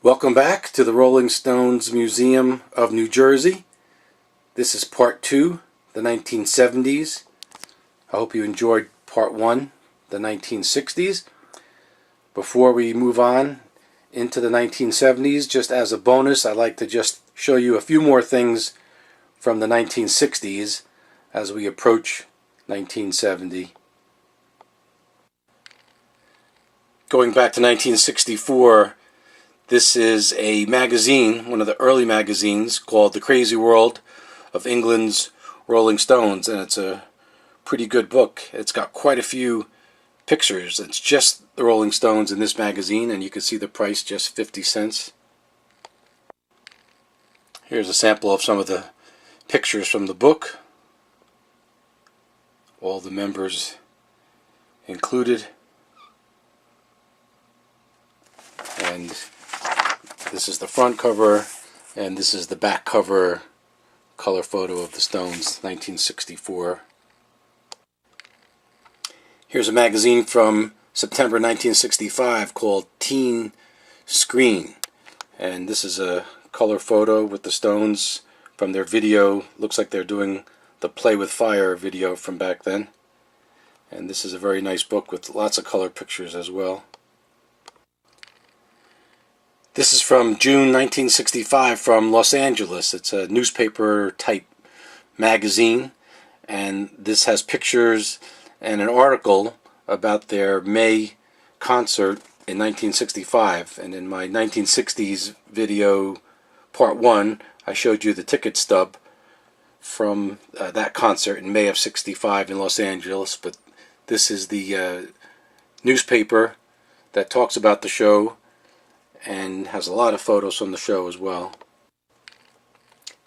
Welcome back to the Rolling Stones Museum of New Jersey. This is part 2, the 1970s. I hope you enjoyed part 1, the 1960s. Before we move on into the 1970s, just as a bonus, I'd like to just show you a few more things from the 1960s as we approach 1970. Going back to 1964, this is a magazine, one of the early magazines, called The Crazy World of England's Rolling Stones, and it's a pretty good book. It's got quite a few pictures. It's just the Rolling Stones in this magazine, and you can see the price, just 50 cents. Here's a sample of some of the pictures from the book. All the members included. And this is the front cover, and this is the back cover color photo of the Stones, 1964. Here's a magazine from September 1965 called Teen Screen, and this is a color photo with the Stones from their video. Looks like they're doing the Play with Fire video from back then. And this is a very nice book with lots of color pictures as well. This is from June 1965 from Los Angeles. It's a newspaper type magazine, and this has pictures and an article about their May concert in 1965. And in my 1960s video part 1, I showed you the ticket stub from that concert in May of 65 in Los Angeles. But this is the newspaper that talks about the show and has a lot of photos from the show as well.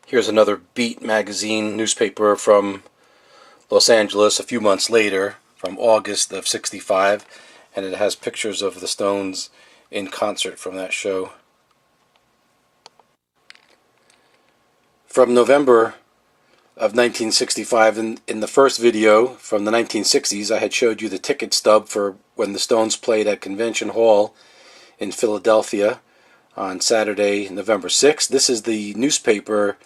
Here's another Beat magazine newspaper from Los Angeles a few months later, from August of 65, and it has pictures of the Stones in concert from that show. From November of 1965, in the first video from the 1960s, I had showed you the ticket stub for when the Stones played at Convention Hall in Philadelphia on Saturday, November 6th. This is the newspaper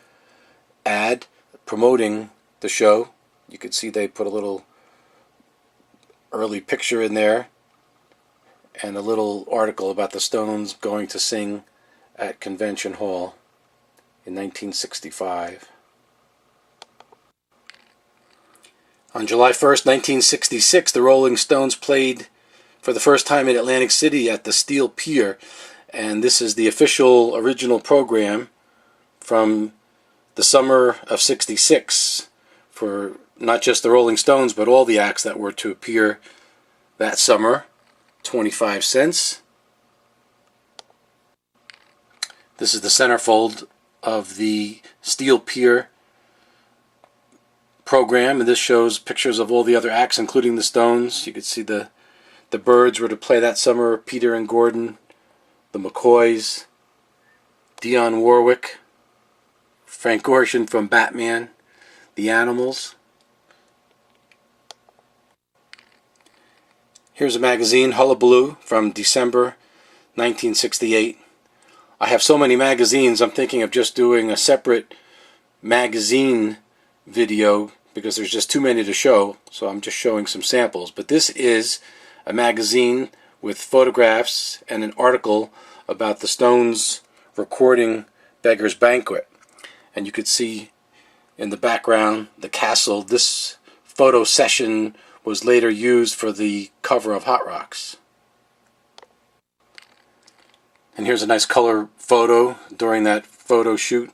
ad promoting the show. You can see they put a little early picture in there and a little article about the Stones going to sing at Convention Hall in 1965. On July 1st, 1966, the Rolling Stones played for the first time in Atlantic City at the Steel Pier, and this is the official original program from the summer of 66 for not just the Rolling Stones but all the acts that were to appear that summer. 25 cents. This is the centerfold of the Steel Pier program, and this shows pictures of all the other acts including the Stones. You can see the Byrds were to play that summer, Peter and Gordon, the McCoys, Dionne Warwick, Frank Gorshin from Batman, the Animals. Here's a magazine, Hullabaloo, from December 1968. I have so many magazines, I'm thinking of just doing a separate magazine video because there's just too many to show, so I'm just showing some samples. But this is a magazine with photographs and an article about the Stones recording Beggar's Banquet. And you could see in the background the castle. This photo session was later used for the cover of Hot Rocks. And here's a nice color photo during that photo shoot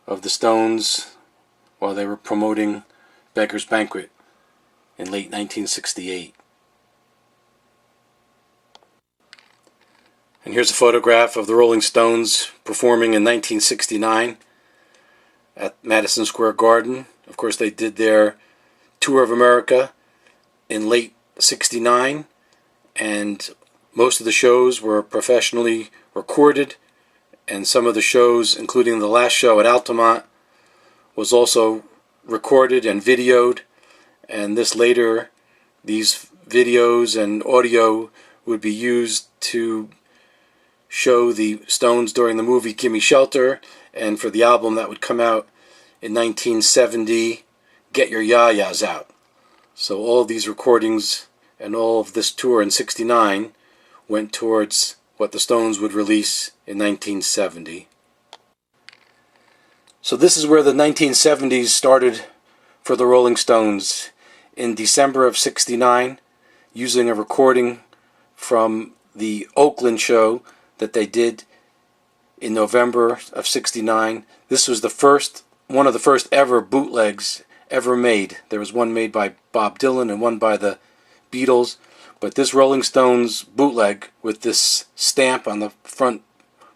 of the Stones while they were promoting Beggar's Banquet in late 1968. And here's a photograph of the Rolling Stones performing in 1969 at Madison Square Garden. Of course, they did their Tour of America in late 69, and most of the shows were professionally recorded, and some of the shows, including the last show at Altamont, was also recorded and videoed, and these videos and audio would be used to show the Stones during the movie Gimme Shelter, and for the album that would come out in 1970, Get Your Ya-Ya's Out. So all of these recordings and all of this tour in '69 went towards what the Stones would release in 1970. So this is where the 1970s started for the Rolling Stones. In December of '69, using a recording from the Oakland show that they did in November of '69. This was one of the first ever bootlegs ever made. There was one made by Bob Dylan and one by the Beatles, but this Rolling Stones bootleg with this stamp on the front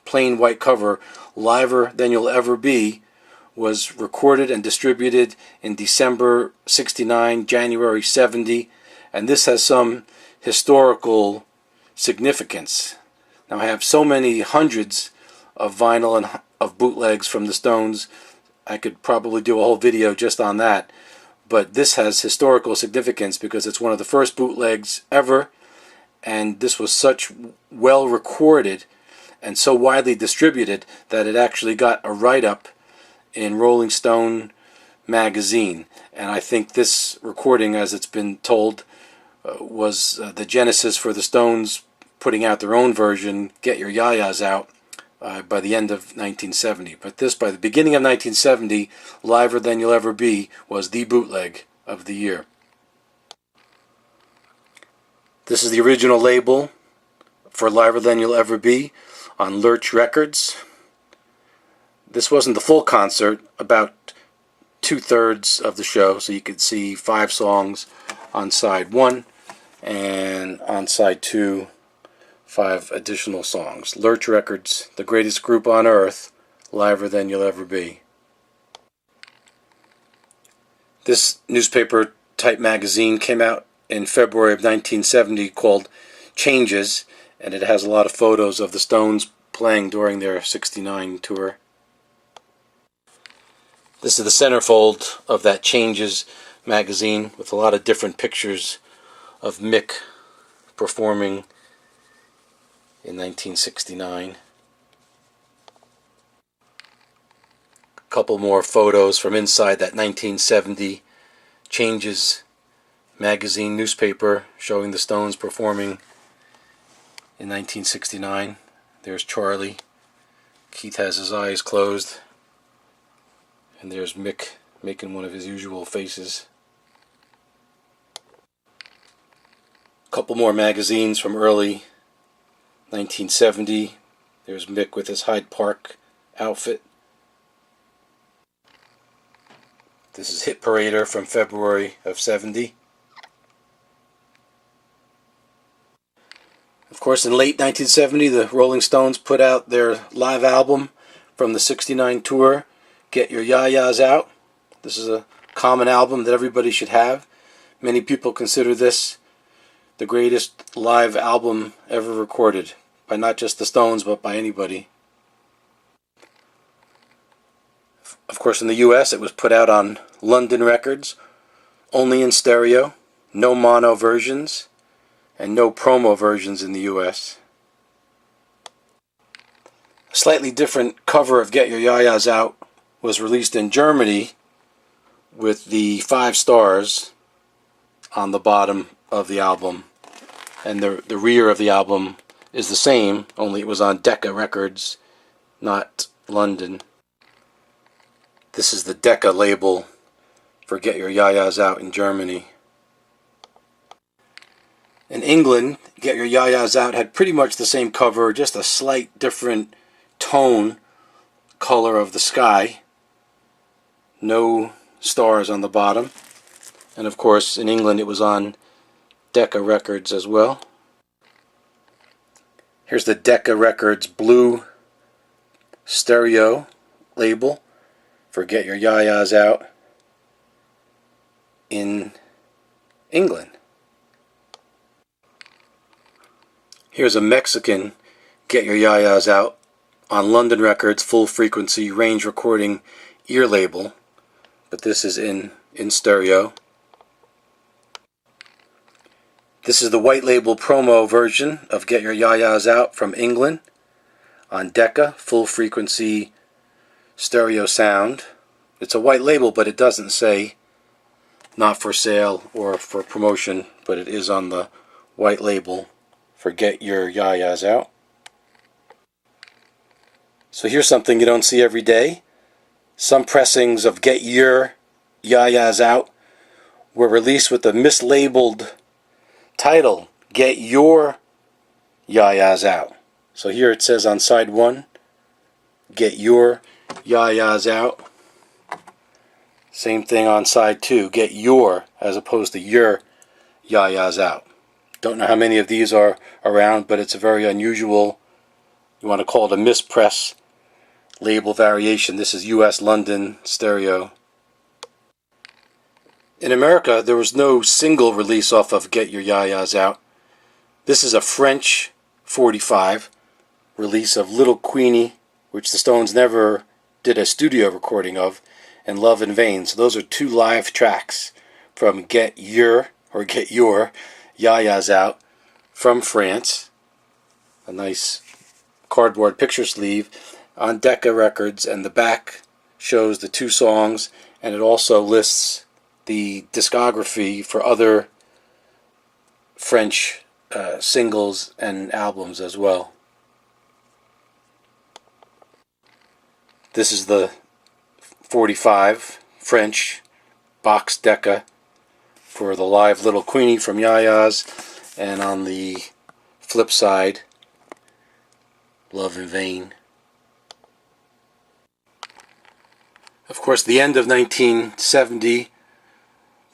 plain white cover, Liver Than You'll Ever Be, was recorded and distributed in December '69, January '70, and this has some historical significance. Now, I have so many hundreds of vinyl and of bootlegs from the Stones, I could probably do a whole video just on that, but this has historical significance because it's one of the first bootlegs ever, and this was such well recorded and so widely distributed that it actually got a write-up in Rolling Stone magazine. And I think this recording, as it's been told, was the genesis for the Stones putting out their own version, Get Your Ya-Ya's Out, by the end of 1970. But this, by the beginning of 1970, Liver Than You'll Ever Be was the bootleg of the year. This is the original label for Liver Than You'll Ever Be on Lurch Records. This wasn't the full concert, about 2/3 of the show, so you could see 5 songs on side 1, and on side 2, 5 additional songs. Lurch Records, the greatest group on earth, Liver Than You'll Ever Be. This newspaper type magazine came out in February of 1970 called Changes, and it has a lot of photos of the Stones playing during their '69 tour. This is the centerfold of that Changes magazine with a lot of different pictures of Mick performing in 1969. A couple more photos from inside that 1970 Changes magazine newspaper showing the Stones performing in 1969. There's Charlie. Keith has his eyes closed. And there's Mick making one of his usual faces. A couple more magazines from early 1970. There's Mick with his Hyde Park outfit. This is Hit Parader from February of '70. Of course, in late 1970, the Rolling Stones put out their live album from the '69 tour, Get Your Ya-Ya's Out. This is a common album that everybody should have. Many people consider this the greatest live album ever recorded, by not just the Stones, but by anybody. Of course, in the US, it was put out on London Records, only in stereo, no mono versions, and no promo versions in the US. A slightly different cover of Get Your Ya-Ya's Out was released in Germany with the 5 stars on the bottom of the album, and the rear of the album is the same, only it was on Decca Records, not London. This is the Decca label for Get Your Ya-Ya's Out in Germany. In England, Get Your Ya-Ya's Out had pretty much the same cover, just a slight different tone, color of the sky. No stars on the bottom. And of course, in England, it was on Decca Records as well. Here's the Decca Records blue stereo label for Get Your Ya-Ya's Out in England. Here's a Mexican Get Your Ya-Ya's Out on London Records full frequency range recording ear label, but this is in stereo. This is the white label promo version of Get Your Ya-Ya's Out from England. on Decca, full frequency stereo sound. It's a white label, but it doesn't say not for sale or for promotion, but it is on the white label for Get Your Ya-Ya's Out. So here's something you don't see every day. Some pressings of Get Your Ya-Ya's Out were released with the mislabeled title, Get Your Ya-Ya's Out. So here it says on side 1, Get Your Ya-Ya's Out. Same thing on side 2, Get Your as opposed to Your Ya-Ya's Out. Don't know how many of these are around, but it's a very unusual, you want to call it a mispress label variation. This is US London stereo. In America, there was no single release off of Get Your Ya-Ya's Out. This is a French 45 release of Little Queenie, which the Stones never did a studio recording of, and Love in Vain. So those are 2 live tracks from Get Your Ya-Ya's Out from France. A nice cardboard picture sleeve on Decca Records, and the back shows the 2 songs, and it also lists the discography for other French singles and albums as well. This is the 45 French box Decca for the live Little Queenie from Ya-Ya's, and on the flip side, Love in Vain. Of course, the end of 1970,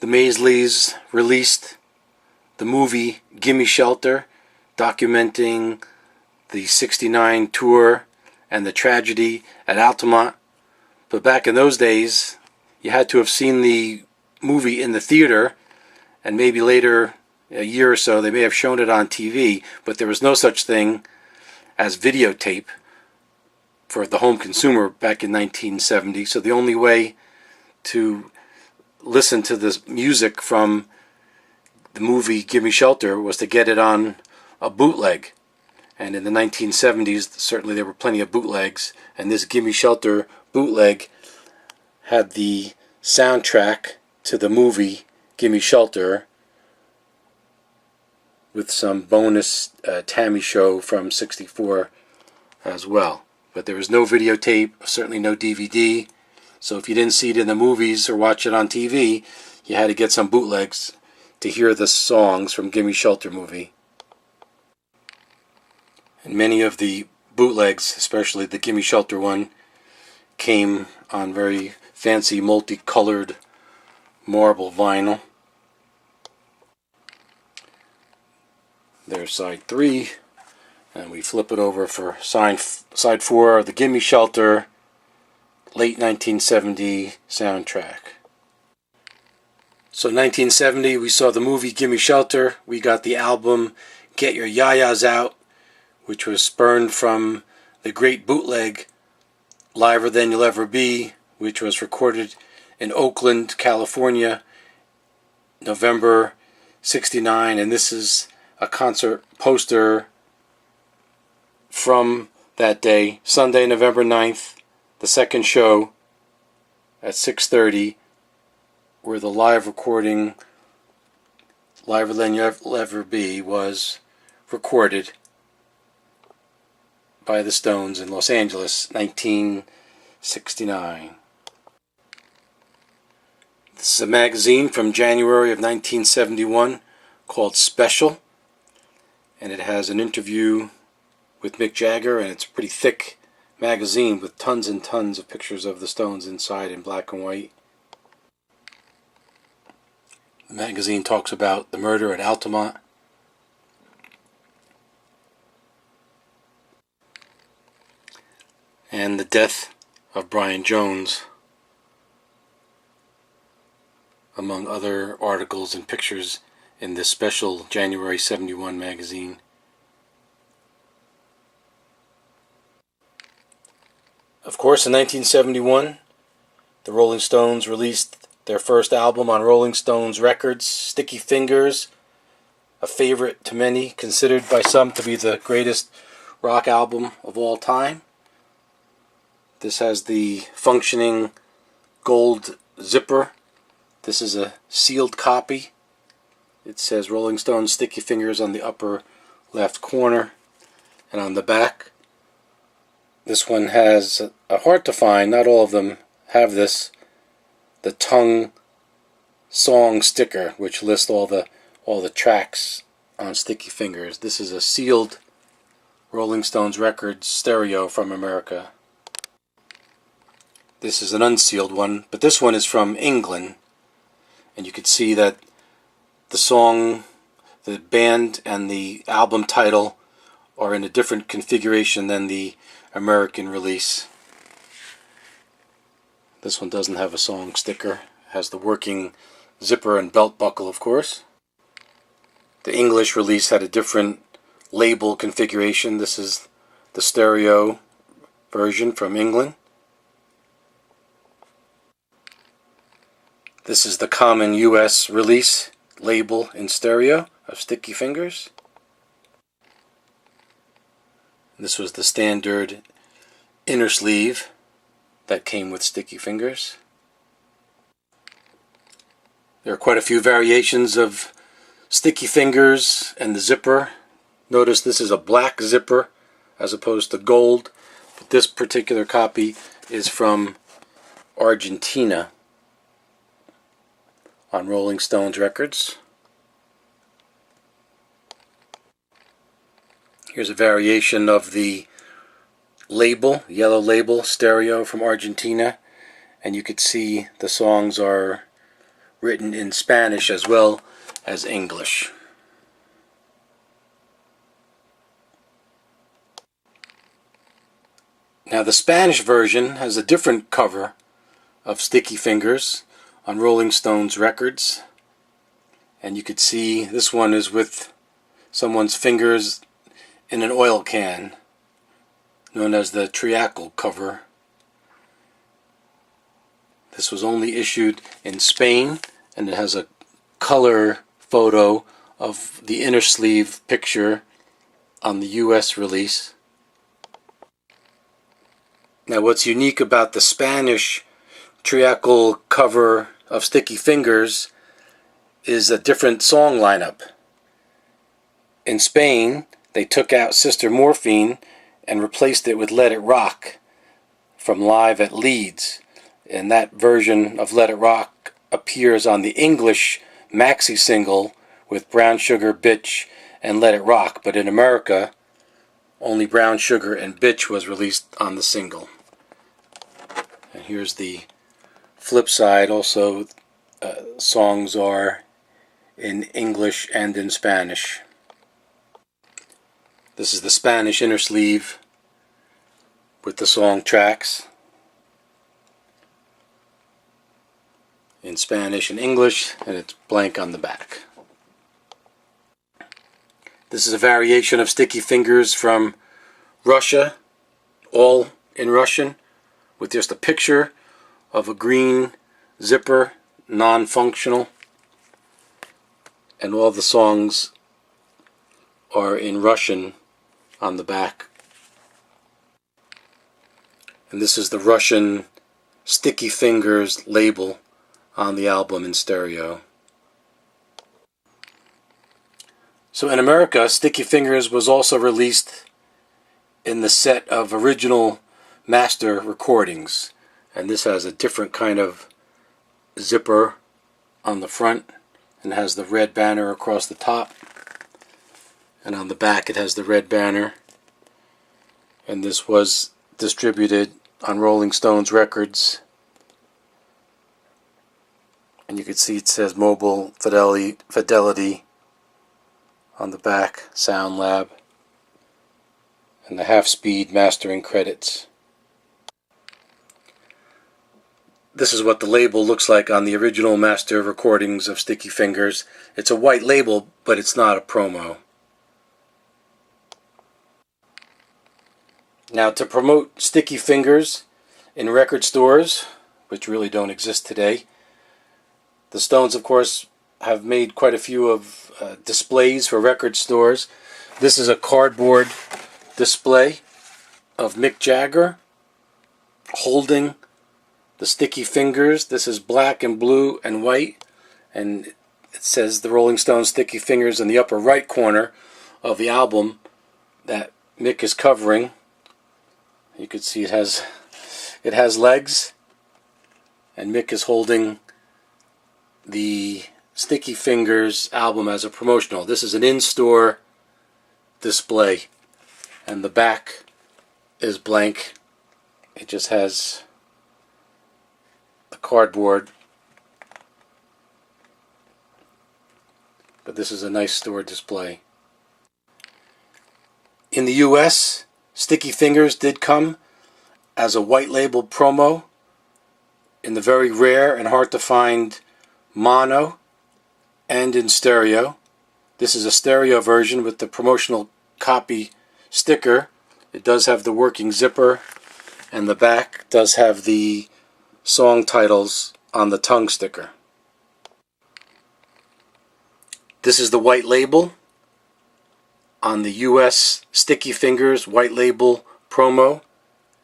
the Maisleys released the movie Gimme Shelter, documenting the '69 tour and the tragedy at Altamont. But back in those days, you had to have seen the movie in the theater, and maybe later, a year or so, they may have shown it on TV, but there was no such thing as videotape for the home consumer back in 1970. So the only way to listen to this music from the movie Gimme Shelter was to get it on a bootleg. And in the 1970s, certainly there were plenty of bootlegs, and this Gimme Shelter bootleg had the soundtrack to the movie Gimme Shelter with some bonus Tammy show from '64 as well. But there was no videotape, certainly no DVD, so if you didn't see it in the movies or watch it on TV, you had to get some bootlegs to hear the songs from Gimme Shelter movie. And many of the bootlegs, especially the Gimme Shelter one, came on very fancy multicolored marble vinyl. There's side 3, and we flip it over for side 4, the Gimme Shelter late 1970 soundtrack. So 1970, we saw the movie Gimme Shelter. We got the album Get Your Ya-Ya's Out, which was spurned from the great bootleg Liver Than You'll Ever Be, which was recorded in Oakland, California, November '69. And this is a concert poster from that day, Sunday, November 9th, the second show at 6:30, where the live recording Liver Than You'll Ever Be was recorded by the Stones in Los Angeles, 1969. This is a magazine from January of 1971 called Special, and it has an interview with Mick Jagger, and it's a pretty thick magazine with tons and tons of pictures of the Stones inside in black and white. The magazine talks about the murder at Altamont, and the death of Brian Jones, among other articles and pictures in this special January '71 magazine. Of course, in 1971, the Rolling Stones released their first album on Rolling Stones Records, Sticky Fingers, a favorite to many, considered by some to be the greatest rock album of all time. This has the functioning gold zipper. This is a sealed copy. It says Rolling Stones Sticky Fingers on the upper left corner. And on the back, this one has, hard to find, not all of them have this, the tongue song sticker, which lists all the tracks on Sticky Fingers. This is a sealed Rolling Stones records stereo from America. This is an unsealed one, but this one is from England, and you can see that the song, the band, and the album title are in a different configuration than the American release. This one doesn't have a song sticker. It has the working zipper and belt buckle, of course. The English release had a different label configuration. This is the stereo version from England. This is the common US release label in stereo of Sticky Fingers. This was the standard inner sleeve that came with Sticky Fingers. There are quite a few variations of Sticky Fingers and the zipper. Notice this is a black zipper as opposed to gold, but this particular copy is from Argentina on Rolling Stones records. Here's a variation of the label, yellow label, stereo from Argentina, and you could see the songs are written in Spanish as well as English. Now the Spanish version has a different cover of Sticky Fingers on Rolling Stones records, and you could see this one is with someone's fingers in an oil can, known as the Treacle cover. This was only issued in Spain, and it has a color photo of the inner sleeve picture on the US release. Now what's unique about the Spanish Treacle cover of Sticky Fingers is a different song lineup. In Spain, they took out Sister Morphine and replaced it with Let It Rock from Live at Leeds. And that version of Let It Rock appears on the English maxi single with Brown Sugar, Bitch, and Let It Rock. But in America, only Brown Sugar and Bitch was released on the single. And here's the flip side. Also, songs are in English and in Spanish. This is the Spanish inner sleeve with the song tracks in Spanish and English, and it's blank on the back. This is a variation of Sticky Fingers from Russia, all in Russian, with just a picture of a green zipper, non-functional, and all the songs are in Russian on the back. And this is the Russian Sticky Fingers label on the album in stereo. So in America, Sticky Fingers was also released in the set of original master recordings, and this has a different kind of zipper on the front and has the red banner across the top, and on the back it has the red banner. And this was distributed on Rolling Stones records, and you can see it says Mobile Fidelity on the back, Sound Lab, and the half-speed mastering credits. This is what the label looks like on the original master recordings of Sticky Fingers. It's a white label, but it's not a promo. Now, to promote Sticky Fingers in record stores, which really don't exist today, the Stones, of course, have made quite a few of displays for record stores. This is a cardboard display of Mick Jagger holding the Sticky Fingers. This is black and blue and white, and it says the Rolling Stones Sticky Fingers in the upper right corner of the album that Mick is covering. You can see it has legs, and Mick is holding the Sticky Fingers album as a promotional. This is an in-store display, and the back is blank. It just has a cardboard, but this is a nice store display. In the US, Sticky Fingers did come as a white label promo in the very rare and hard to find mono and in stereo. This is a stereo version with the promotional copy sticker. It does have the working zipper, and the back does have the song titles on the tongue sticker. This is the white label on the US Sticky Fingers white label promo.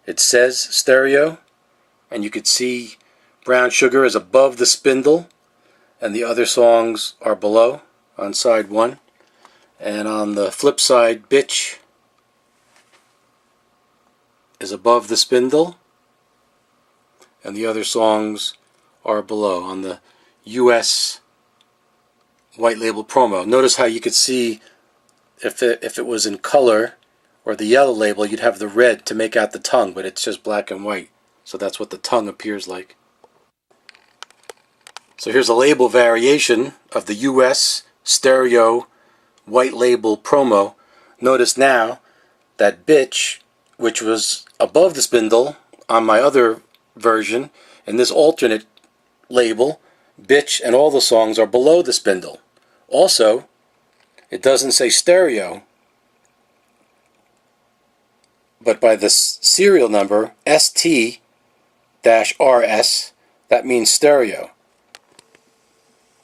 It says stereo, and you could see Brown Sugar is above the spindle, and the other songs are below on side 1. And on the flip side, Bitch is above the spindle, and the other songs are below on the US white label promo. Notice how you could see if it was in color or the yellow label, you'd have the red to make out the tongue, but it's just black and white. So that's what the tongue appears like. So here's a label variation of the US stereo white label promo. Notice now that Bitch, which was above the spindle on my other version, in this alternate label, Bitch and all the songs are below the spindle. Also, it doesn't say stereo, but by the serial number ST-RS, that means stereo.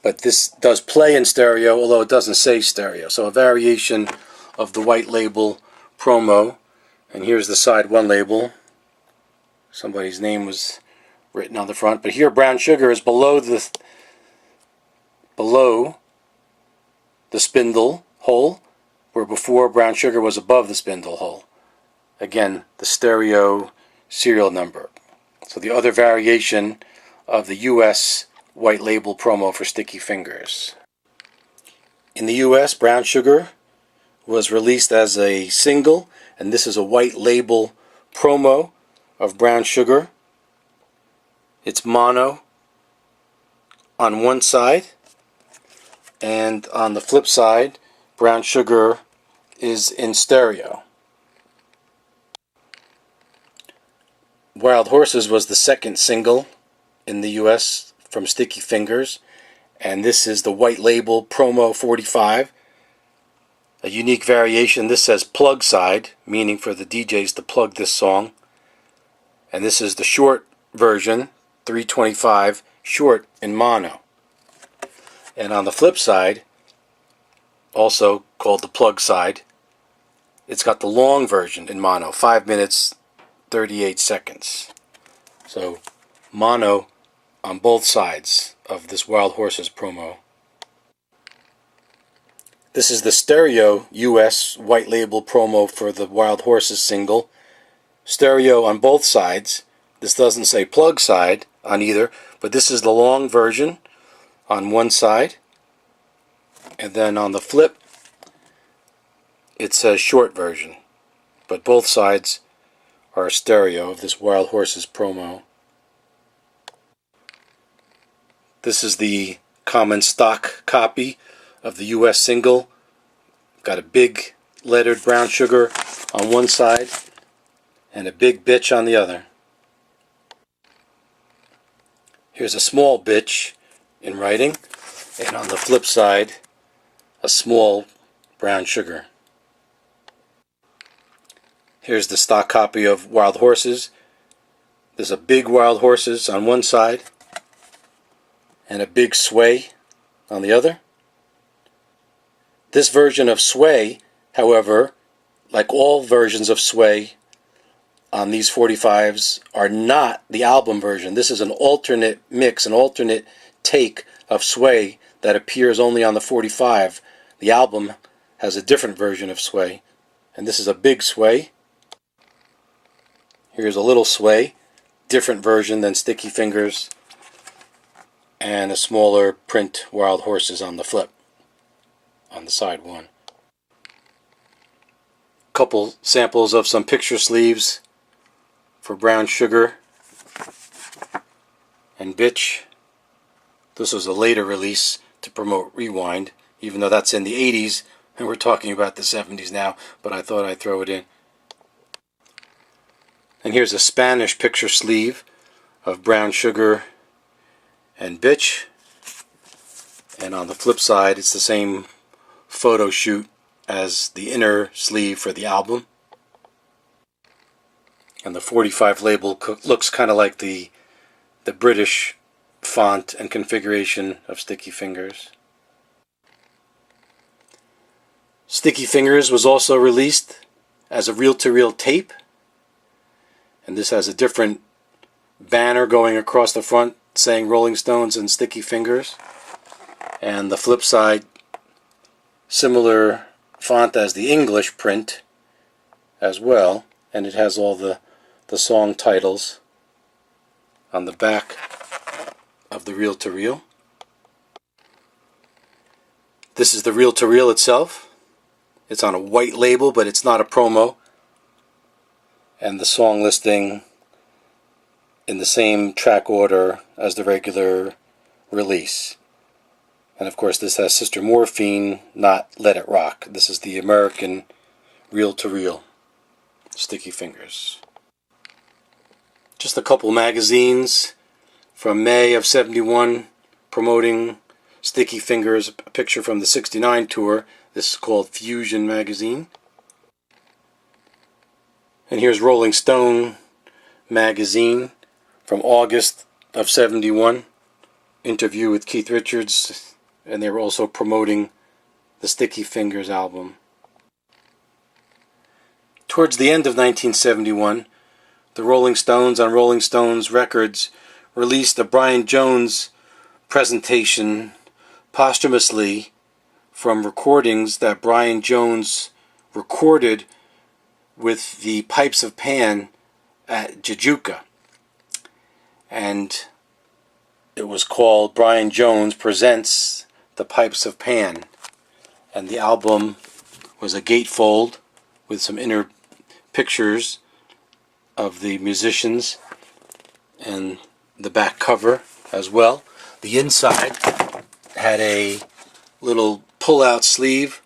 But this does play in stereo, although it doesn't say stereo. So a variation of the white label promo. And here's the side 1 label. Somebody's name was written on the front. But here Brown Sugar is below the spindle hole, where before Brown Sugar was above the spindle hole. Again, the stereo serial number. So the other variation of the US white label promo for Sticky Fingers. In the US, Brown Sugar was released as a single, and this is a white label promo of Brown Sugar. It's mono on one side, and on the flip side, Brown Sugar is in stereo. Wild Horses was the second single in the US from Sticky Fingers, and this is the white label promo 45. A unique variation. This says plug side, meaning for the DJs to plug this song. And this is the short version, 325, short in mono. And on the flip side, also called the plug side, it's got the long version in mono, 5 minutes, 38 seconds. So mono on both sides of this Wild Horses promo. This is the stereo US white label promo for the Wild Horses single. Stereo on both sides. This doesn't say plug side on either, but this is the long version on one side. And then on the flip, it says short version. But both sides are stereo of this Wild Horses promo. This is the common stock copy of the US single. Got a big lettered Brown Sugar on one side and a big Bitch on the other. Here's a small Bitch in writing, and on the flip side, a small Brown Sugar. Here's the stock copy of Wild Horses. There's a big Wild Horses on one side and a big Sway on the other. This version of Sway, however, like all versions of Sway on these 45s, are not the album version. This is an alternate mix, an alternate take of Sway that appears only on the 45. The album has a different version of Sway, and this is a big Sway. Here's a little Sway, different version than Sticky Fingers, and a smaller print Wild Horses on the flip, on the side one. Couple samples of some picture sleeves for Brown Sugar and Bitch. This was a later release to promote Rewind, even though that's in the 80s and we're talking about the 70s now, but I thought I'd throw it in. And here's a Spanish picture sleeve of Brown Sugar and Bitch. And on the flip side, it's the same photo shoot as the inner sleeve for the album. And the 45 label looks kind of like the British font and configuration of Sticky Fingers. Sticky Fingers was also released as a reel-to-reel tape, and this has a different banner going across the front saying Rolling Stones and Sticky Fingers, and the flip side, similar font as the English print as well, and it has all the song titles on the back of the reel-to-reel. This is the reel-to-reel itself. It's on a white label, but it's not a promo. And the song listing in the same track order as the regular release. And of course this has Sister Morphine, not Let It Rock. This is the American reel-to-reel Sticky Fingers. Just a couple magazines from May of 71 promoting Sticky Fingers, a picture from the 69 tour. This is called Fusion Magazine. And here's Rolling Stone Magazine from August of 71. Interview with Keith Richards, and they were also promoting the Sticky Fingers album. Towards the end of 1971, the Rolling Stones on Rolling Stones Records released a Brian Jones presentation posthumously from recordings that Brian Jones recorded with the Pipes of Pan at Jajouka. And it was called Brian Jones Presents the Pipes of Pan. And the album was a gatefold with some inner pictures of the musicians and the back cover as well. The inside had a little pull-out sleeve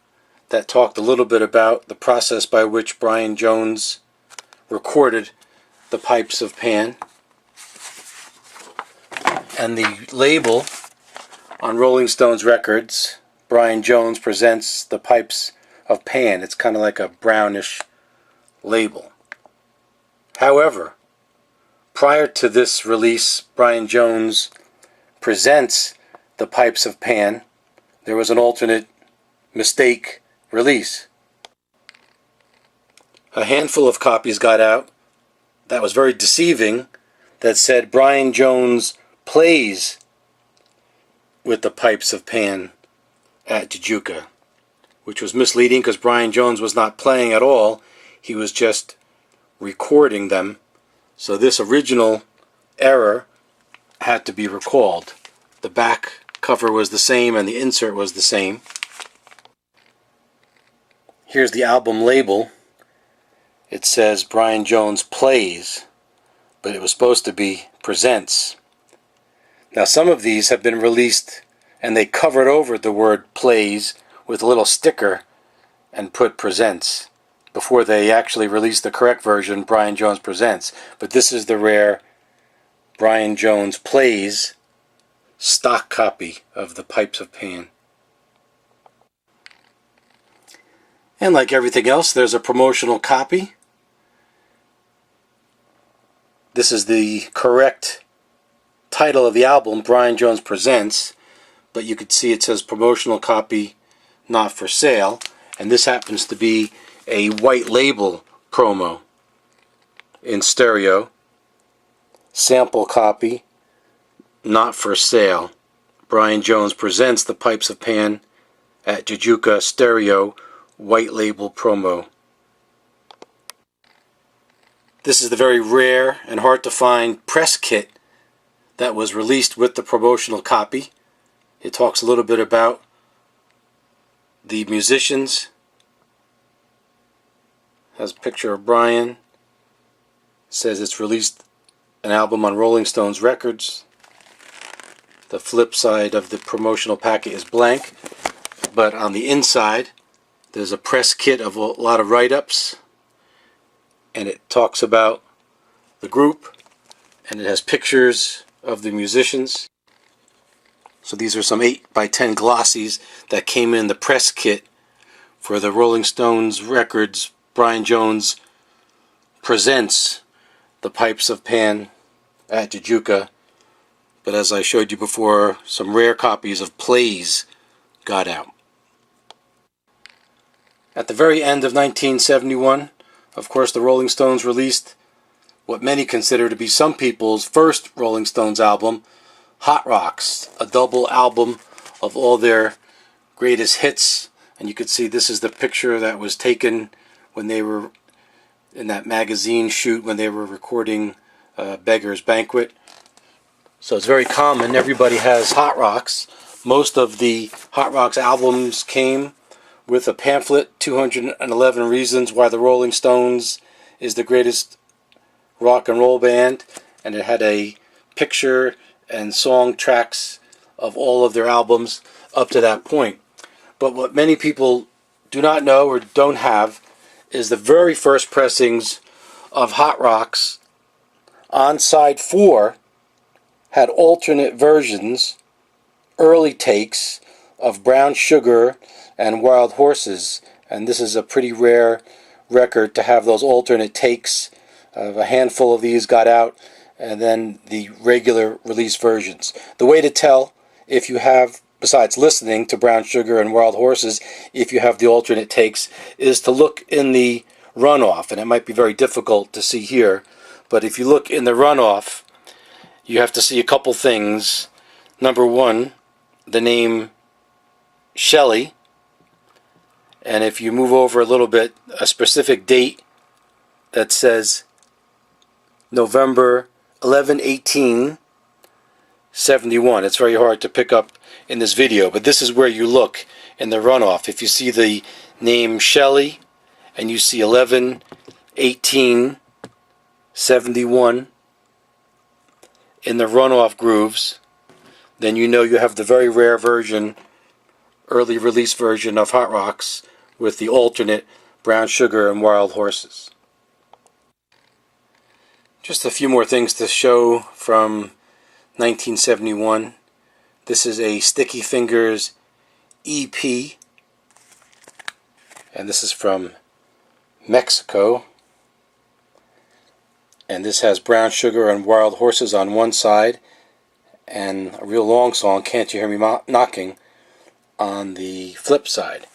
that talked a little bit about the process by which Brian Jones recorded the Pipes of Pan. And the label on Rolling Stones Records, Brian Jones Presents the Pipes of Pan. It's kind of like a brownish label. However, prior to this release, Brian Jones Presents the Pipes of Pan, there was an alternate mistake release. A handful of copies got out that was very deceiving, that said Brian Jones plays with the Pipes of Pan at Jajouka, which was misleading because Brian Jones was not playing at all. He was just recording them. So this original error had to be recalled. The back cover was the same and the insert was the same. Here's the album label. It says Brian Jones Plays, but it was supposed to be Presents. Now some of these have been released and they covered over the word Plays with a little sticker and put Presents before they actually released the correct version, Brian Jones Presents. But this is the rare Brian Jones Plays stock copy of the Pipes of Pan. And like everything else, there's a promotional copy. This is the correct title of the album, Brian Jones Presents, but you could see it says promotional copy not for sale, and this happens to be a white label promo in stereo. Sample copy, not for sale. Brian Jones presents The Pipes of Pan at Jajouka stereo white label promo. This is the very rare and hard to find press kit that was released with the promotional copy. It talks a little bit about the musicians. Has a picture of Brian. Says it's released an album on Rolling Stones Records. The flip side of the promotional packet is blank, but on the inside there's a press kit of a lot of write-ups, and it talks about the group, and it has pictures of the musicians. So these are some 8x10 glossies that came in the press kit for the Rolling Stones Records. Brian Jones presents The Pipes of Pan at Jajouka. But as I showed you before, some rare copies of Plays got out. At the very end of 1971, of course, the Rolling Stones released what many consider to be some people's first Rolling Stones album, Hot Rocks, a double album of all their greatest hits. And you could see this is the picture that was taken when they were in that magazine shoot when they were recording Beggar's Banquet. So it's very common. Everybody has Hot Rocks. Most of the Hot Rocks albums came with a pamphlet, 211 Reasons Why the Rolling Stones is the Greatest Rock and Roll Band, and it had a picture and song tracks of all of their albums up to that point. But what many people do not know or don't have is the very first pressings of Hot Rocks on side 4 had alternate versions, early takes of Brown Sugar and Wild Horses, and this is a pretty rare record to have those alternate takes. A handful of these got out, and then the regular release versions. The way to tell if you have, besides listening to Brown Sugar and Wild Horses, if you have the alternate takes, is to look in the runoff, and it might be very difficult to see here, but if you look in the runoff, you have to see a couple things. Number one, the name Shelley, and if you move over a little bit, a specific date that says November 11/18/71. It's very hard to pick up in this video, but this is where you look in the runoff. If you see the name Shelley and you see 11/18/71 in the runoff grooves, then you know you have the very rare version, early release version of Hot Rocks with the alternate Brown Sugar and Wild Horses. Just a few more things to show from 1971. This is a Sticky Fingers EP, and this is from Mexico. And this has Brown Sugar and Wild Horses on one side, and a real long song, Can't You Hear Me Knocking, on the flip side.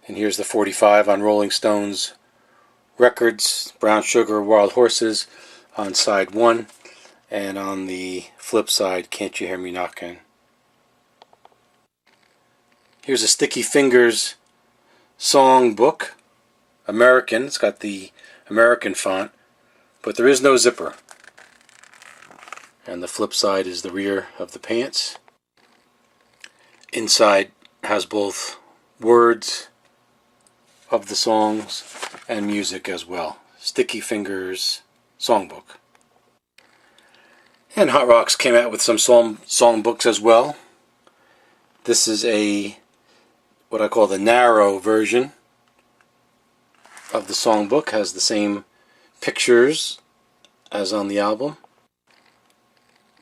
And here's the 45 on Rolling Stones Records, Brown Sugar, Wild Horses on side 1, and on the flip side, Can't You Hear Me Knocking. Here's a Sticky Fingers song book, American. It's got the American font, but there is no zipper. And the flip side is the rear of the pants. Inside has both words of the songs and music as well. Sticky Fingers songbook. And Hot Rocks came out with some songbooks as well. This is what I call the narrow version of the songbook. Has the same pictures as on the album.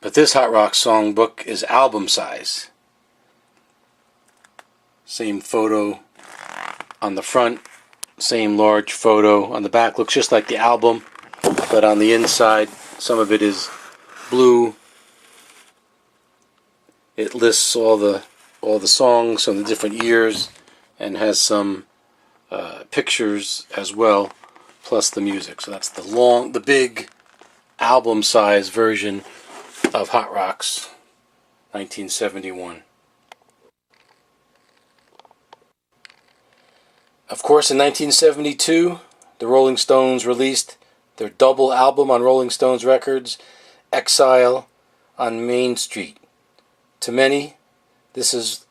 But this Hot Rocks songbook is album size. Same photo on the front, same large photo on the back. Looks just like the album, but on the inside, some of it is blue. It lists all the songs from the different years and has some pictures as well, plus the music. So that's the big album size version of Hot Rocks 1971. Of course, in 1972, the Rolling Stones released their double album on Rolling Stones Records, Exile on Main Street. To many, this is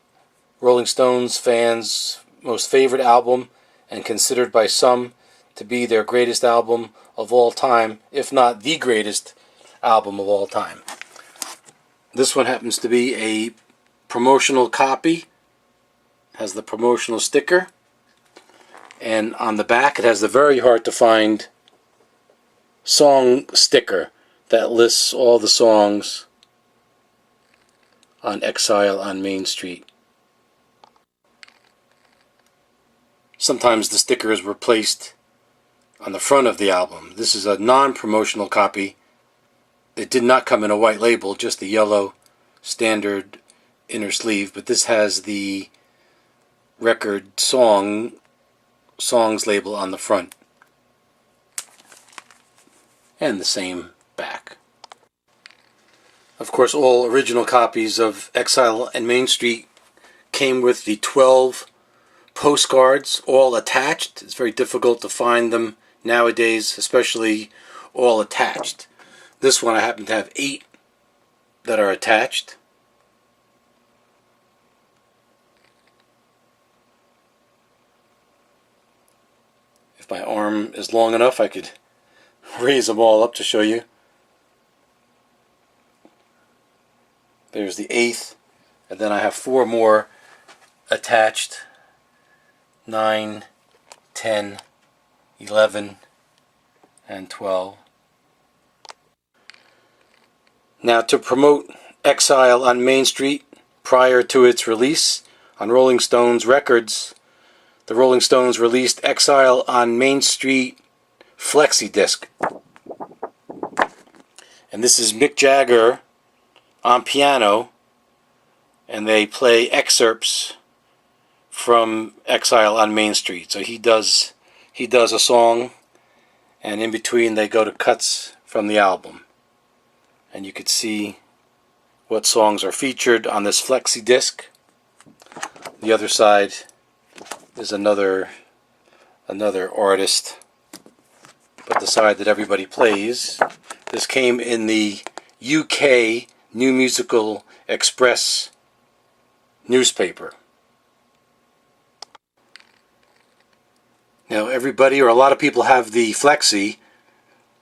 Rolling Stones fans' most favorite album and considered by some to be their greatest album of all time, if not the greatest album of all time. This one happens to be a promotional copy, has the promotional sticker, and on the back it has the very hard to find song sticker that lists all the songs on Exile on Main Street. Sometimes the stickers were placed on the front of the album. This is a non-promotional copy. It did not come in a white label, just the yellow standard inner sleeve, but this has the record songs label on the front and the same back. Of course, all original copies of Exile and Main Street came with the 12 postcards, all attached. It's very difficult to find them nowadays, especially all attached. This one I happen to have 8 that are attached. If my arm is long enough, I could raise them all up to show you. There's the 8th, and then I have 4 more attached. 9, 10, 11, and 12. Now, to promote Exile on Main Street prior to its release on Rolling Stones Records, the Rolling Stones released Exile on Main Street Flexi Disc. And this is Mick Jagger on piano, and they play excerpts from Exile on Main Street. So he does a song, and in between they go to cuts from the album. And you could see what songs are featured on this flexi disc. The other side is another artist, but the side that everybody plays. This came in the UK New Musical Express newspaper. Now, everybody, or a lot of people, have the flexi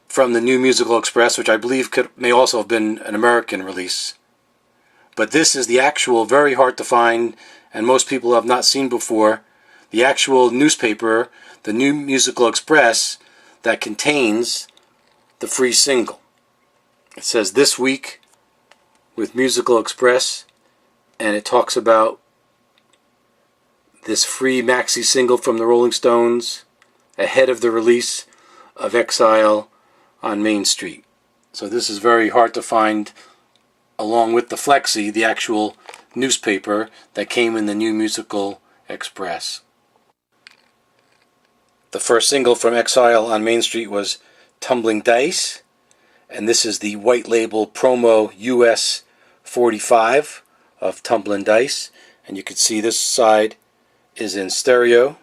from the New Musical Express, which I believe may also have been an American release. But this is the actual, very hard to find, and most people have not seen before, the actual newspaper, the New Musical Express, that contains the free single. It says "This Week with Musical Express," and it talks about this free maxi single from the Rolling Stones ahead of the release of Exile on Main Street. So this is very hard to find, along with the flexi, the actual newspaper that came in the New Musical Express. The first single from Exile on Main Street was Tumbling Dice, and this is the white label promo US 45 of Tumbling Dice, and you can see this side is in stereo,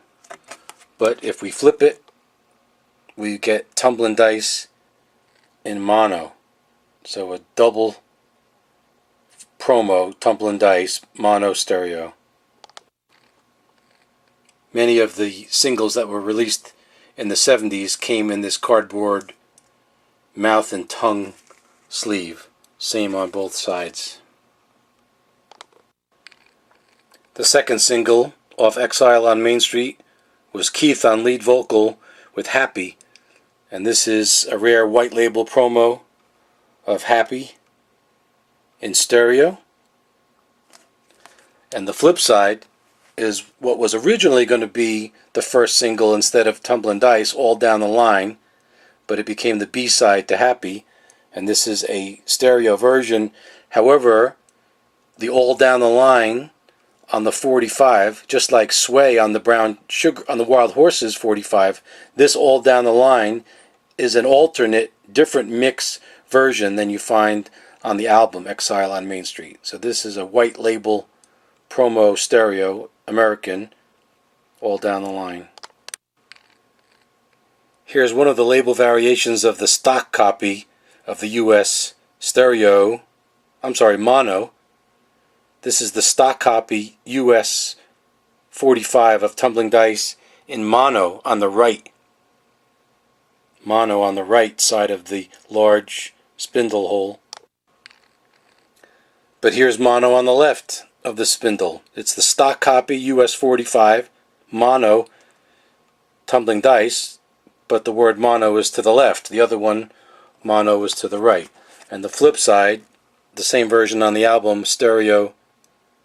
but if we flip it, we get Tumbling Dice in mono. So a double promo, Tumbling Dice, mono stereo. Many of the singles that were released in the 70s came in this cardboard mouth and tongue sleeve. Same on both sides. The second single off Exile on Main Street was Keith on lead vocal with Happy, and this is a rare white label promo of Happy in stereo. And the flip side is what was originally going to be the first single instead of Tumbling Dice, All Down the Line, but it became the B-side to Happy, and this is a stereo version. However, the All Down the Line on the 45, just like Sway on the Brown Sugar on the Wild Horses 45. This All Down the Line is an alternate, different mix version than you find on the album Exile on Main Street. So this is a white label promo stereo American All Down the Line. Here's one of the label variations of the stock copy of the US mono. This is the stock copy US 45 of Tumbling Dice in mono on the right. Mono on the right side of the large spindle hole. But here's mono on the left of the spindle. It's the stock copy US 45 mono Tumbling Dice, but the word mono is to the left. The other one, mono, is to the right. And the flip side, the same version on the album stereo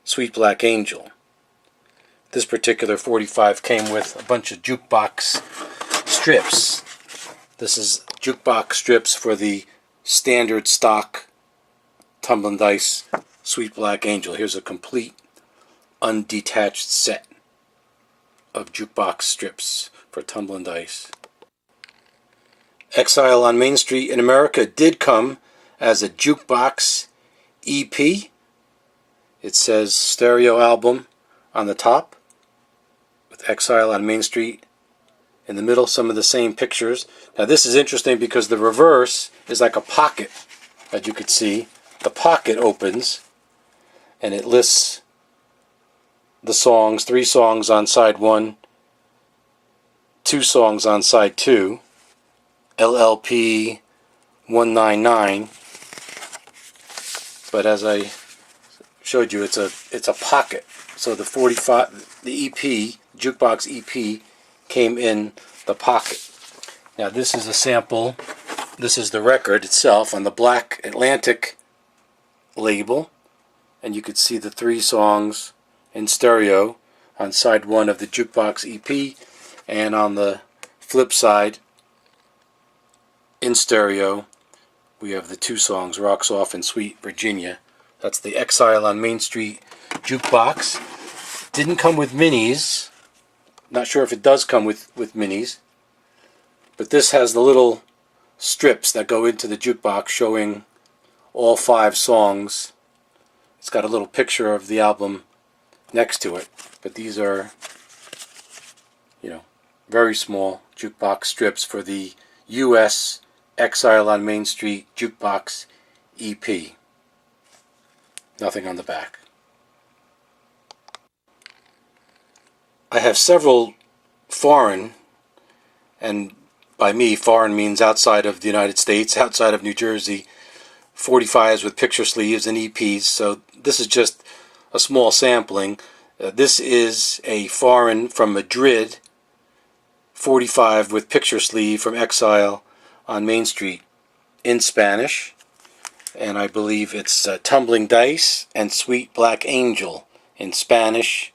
Sweet Black Angel. This particular 45 came with a bunch of jukebox strips. This is jukebox strips for the standard stock Tumbling Dice Sweet Black Angel. Here's a complete undetached set of jukebox strips for Tumbling Dice. Exile on Main Street in America did come as a jukebox EP. It says stereo album on the top with Exile on Main Street in the middle, some of the same pictures. Now this is interesting because the reverse is like a pocket, as you could see. The pocket opens and it lists the songs, 3 songs on side 1, 2 songs on side 2, LLP 199. But as I showed you, it's a pocket. So the 45, the EP, jukebox EP, came in the pocket. Now this is a sample. This is the record itself on the Black Atlantic label, and you could see the 3 songs in stereo on side 1 of the jukebox EP, and on the flip side in stereo we have the 2 songs, Rocks Off and Sweet Virginia. That's the Exile on Main Street jukebox. Didn't come with minis. Not sure if it does come with minis. But this has the little strips that go into the jukebox showing all 5 songs. It's got a little picture of the album next to it. But these are, very small jukebox strips for the US Exile on Main Street jukebox EP. Nothing on the back. I have several foreign, and by me, foreign means outside of the United States, outside of New Jersey, 45s with picture sleeves and EPs, so this is just a small sampling. This is a foreign from Madrid, 45 with picture sleeve from Exile on Main Street in Spanish, and I believe it's Tumbling Dice and Sweet Black Angel in Spanish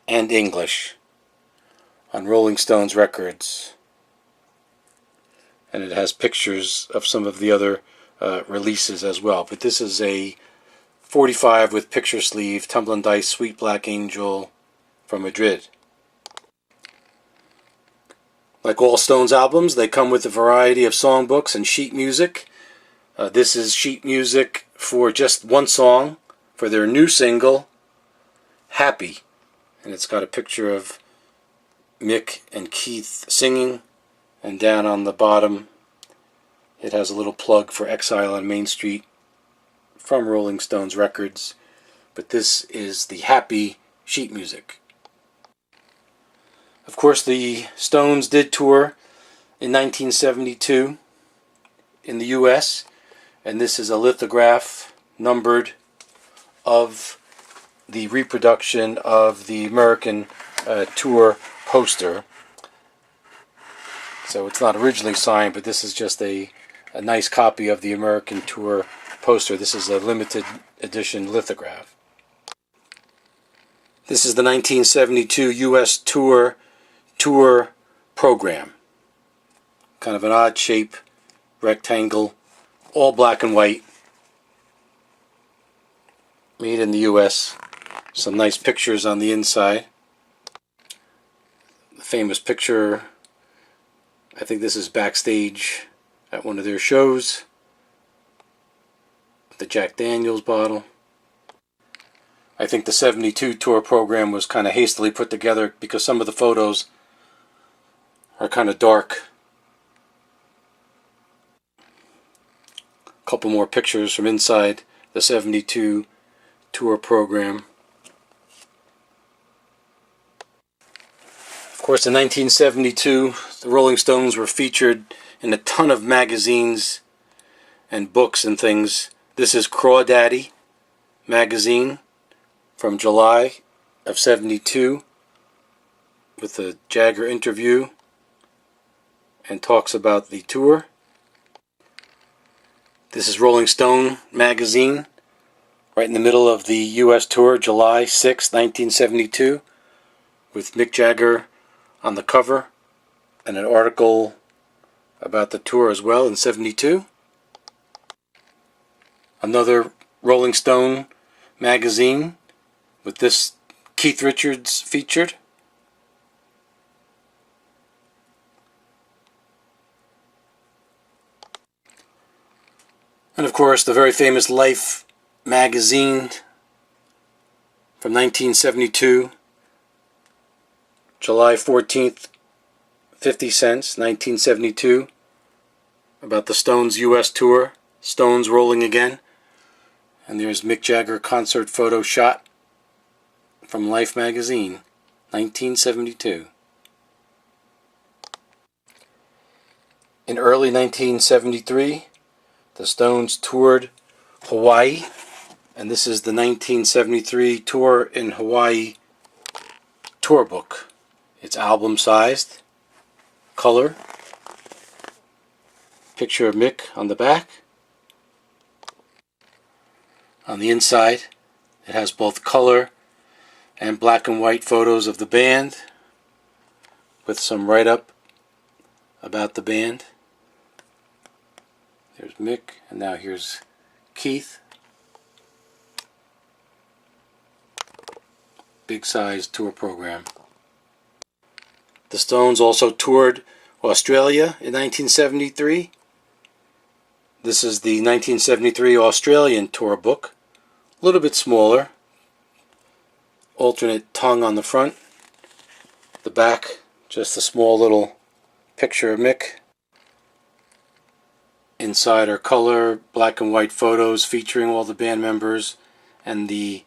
and English on Rolling Stones Records. And it has pictures of some of the other releases as well. But this is a 45 with picture sleeve, Tumbling Dice, Sweet Black Angel from Madrid. Like all Stones albums, they come with a variety of songbooks and sheet music. This is sheet music for just one song for their new single, Happy. And it's got a picture of Mick and Keith singing. And down on the bottom, it has a little plug for Exile on Main Street from Rolling Stones Records. But this is the Happy sheet music. Of course, the Stones did tour in 1972 in the U.S., and this is a lithograph numbered of the reproduction of the American tour poster. So it's not originally signed, but this is just a nice copy of the American tour poster. This is a limited edition lithograph. This is the 1972 U.S. tour program. Kind of an odd shape, rectangle, all black and white, made in the U.S. Some nice pictures on the inside. The famous picture, I think this is backstage at one of their shows. The Jack Daniels bottle. I think the 72 tour program was kind of hastily put together because some of the photos are kind of dark. A couple more pictures from inside the 72 tour program. Of course, in 1972, the Rolling Stones were featured in a ton of magazines and books and things. This is Crawdaddy magazine from July of 72 with a Jagger interview and talks about the tour. This is Rolling Stone magazine right in the middle of the U.S. tour, July 6, 1972, with Mick Jagger on the cover and an article about the tour as well in 72. Another Rolling Stone magazine with this Keith Richards featured. And of course the very famous Life magazine from 1972, July 14th, 50 cents, 1972, about the Stones U.S. tour, Stones Rolling Again. And there's Mick Jagger concert photo shot from Life magazine, 1972. In early 1973, the Stones toured Hawaii, and this is the 1973 tour in Hawaii tour book. It's album-sized, color, picture of Mick on the back. On the inside, it has both color and black and white photos of the band with some write-up about the band. There's Mick, and now here's Keith. Big size tour program. The Stones also toured Australia in 1973. This is the 1973 Australian tour book. A little bit smaller. Alternate tongue on the front. The back, just a small little picture of Mick. Inside are color, black and white photos featuring all the band members and the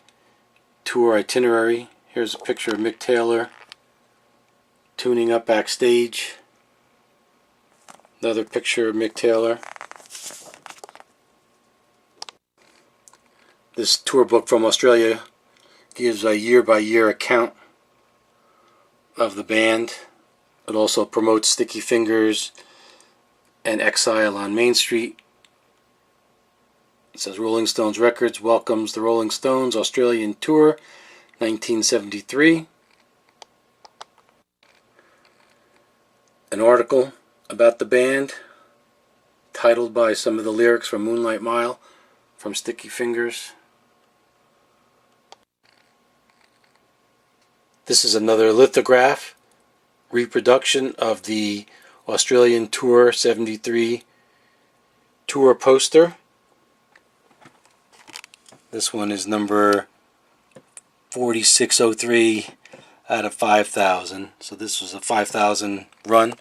tour itinerary. Here's a picture of Mick Taylor tuning up backstage. Another picture of Mick Taylor. This tour book from Australia gives a year-by-year account of the band. It also promotes Sticky Fingers and Exile on Main Street. It says Rolling Stones Records welcomes the Rolling Stones Australian Tour 1973. An article about the band titled by some of the lyrics from Moonlight Mile from Sticky Fingers. This is another lithograph reproduction of the Australian Tour 73 tour poster. This one is number 4603 out of 5,000. So this was a 5,000 run.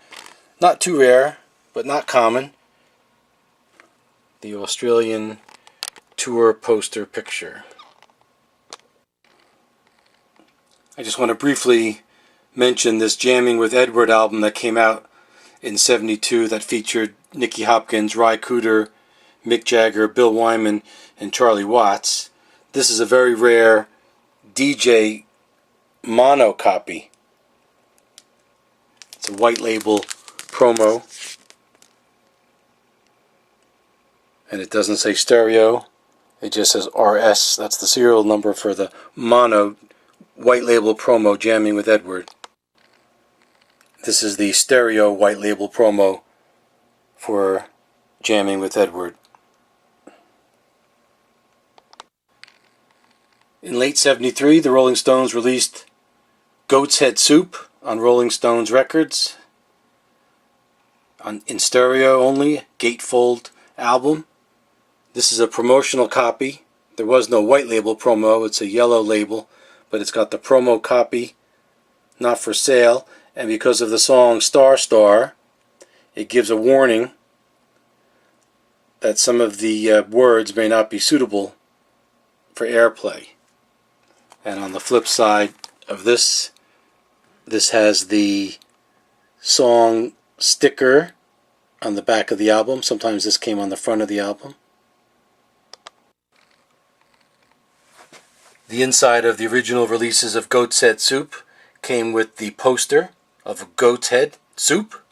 Not too rare, but not common. The Australian Tour poster picture. I just want to briefly mention this Jamming with Edward album that came out in 72 that featured Nicky Hopkins, Ry Cooder, Mick Jagger, Bill Wyman, and Charlie Watts. This is a very rare DJ mono copy. It's a white label promo. And it doesn't say stereo. It just says RS. That's the serial number for the mono white label promo Jamming with Edward. This is the stereo white label promo for Jamming with Edward. In late '73, the Rolling Stones released Goat's Head Soup on Rolling Stones Records, in stereo only, gatefold album. This is a promotional copy. There was no white label promo, it's a yellow label, but it's got the promo copy, not for sale, and because of the song Star Star, it gives a warning that some of the words may not be suitable for airplay. And on the flip side of this has the song sticker on the back of the album. Sometimes this came on the front of the album. The inside of the original releases of Goat's Head Soup came with the poster of a goat's head soup.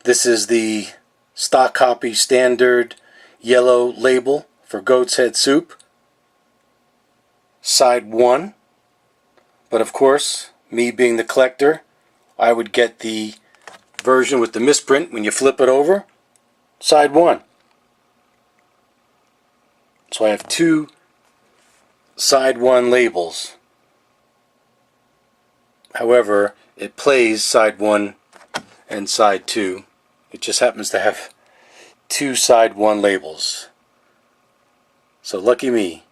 This is the stock copy standard yellow label for Goat's Head Soup. Side 1. But of course, me being the collector, I would get the version with the misprint when you flip it over. Side 1. So I have two side 1 labels. However, it plays side 1 and side 2. It just happens to have two side 1 labels. So lucky me.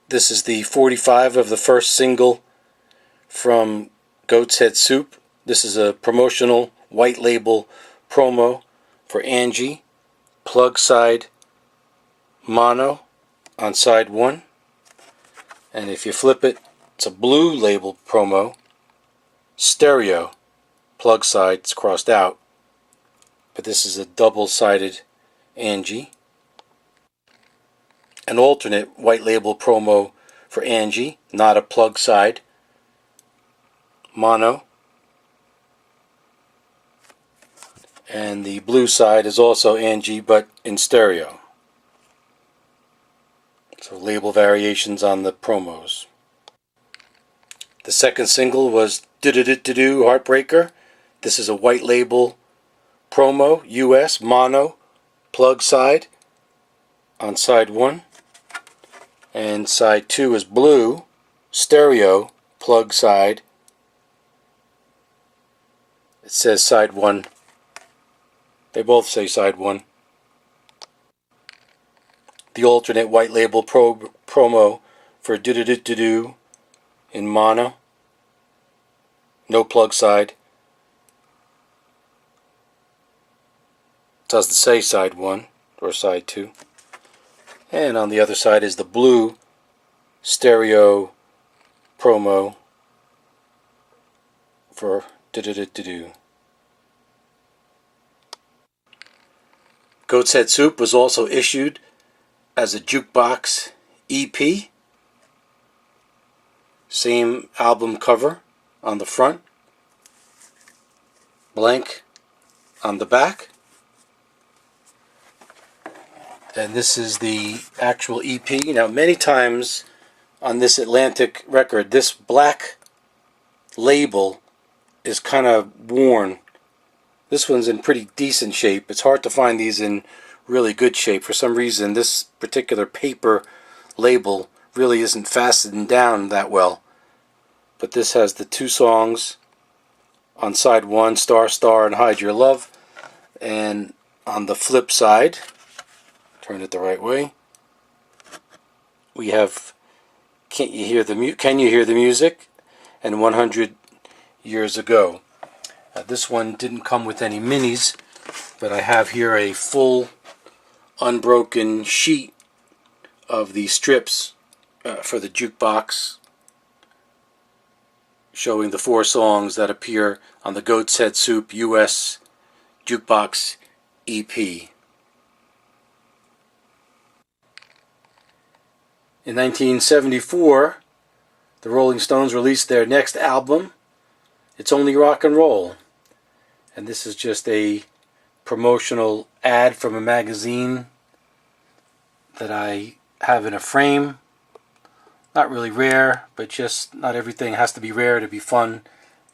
This is the 45 of the first single from Goat's Head Soup. This is a promotional white label promo for Angie. Plug side mono on side 1. And if you flip it, it's a blue label promo. Stereo. Plug side, it's crossed out. But this is a double-sided Angie. An alternate white label promo for Angie, not a plug side. Mono. And the blue side is also Angie, but in stereo. So label variations on the promos. The second single was Do-Do-Do-Do-Do Heartbreaker. This is a white label promo, US, mono, plug side on side 1. And side 2 is blue, stereo, plug side. It says side 1. They both say side 1. The alternate white label promo for Do-Do-Do-Do-Do in mono. No plug side. Doesn't say side 1 or side 2. And on the other side is the blue stereo promo for Do-Do-Do-Do-Do. Goat's Head Soup was also issued as a jukebox EP. Same album cover on the front. Blank on the back. And this is the actual EP. Now, many times on this Atlantic record, this black label is kind of worn. This one's in pretty decent shape. It's hard to find these in really good shape. For some reason, this particular paper label really isn't fastened down that well. But this has the two songs on side 1, Star Star and Hide Your Love. And on the flip side, turn it the right way, we have Can You Hear the Music and 100 Years Ago. This one didn't come with any minis, but I have here a full unbroken sheet of the strips for the jukebox, showing the 4 songs that appear on the Goat's Head Soup US Jukebox EP. In 1974, the Rolling Stones released their next album, It's Only Rock and Roll. And this is just a promotional ad from a magazine that I have in a frame. Not really rare, but just not everything has to be rare to be fun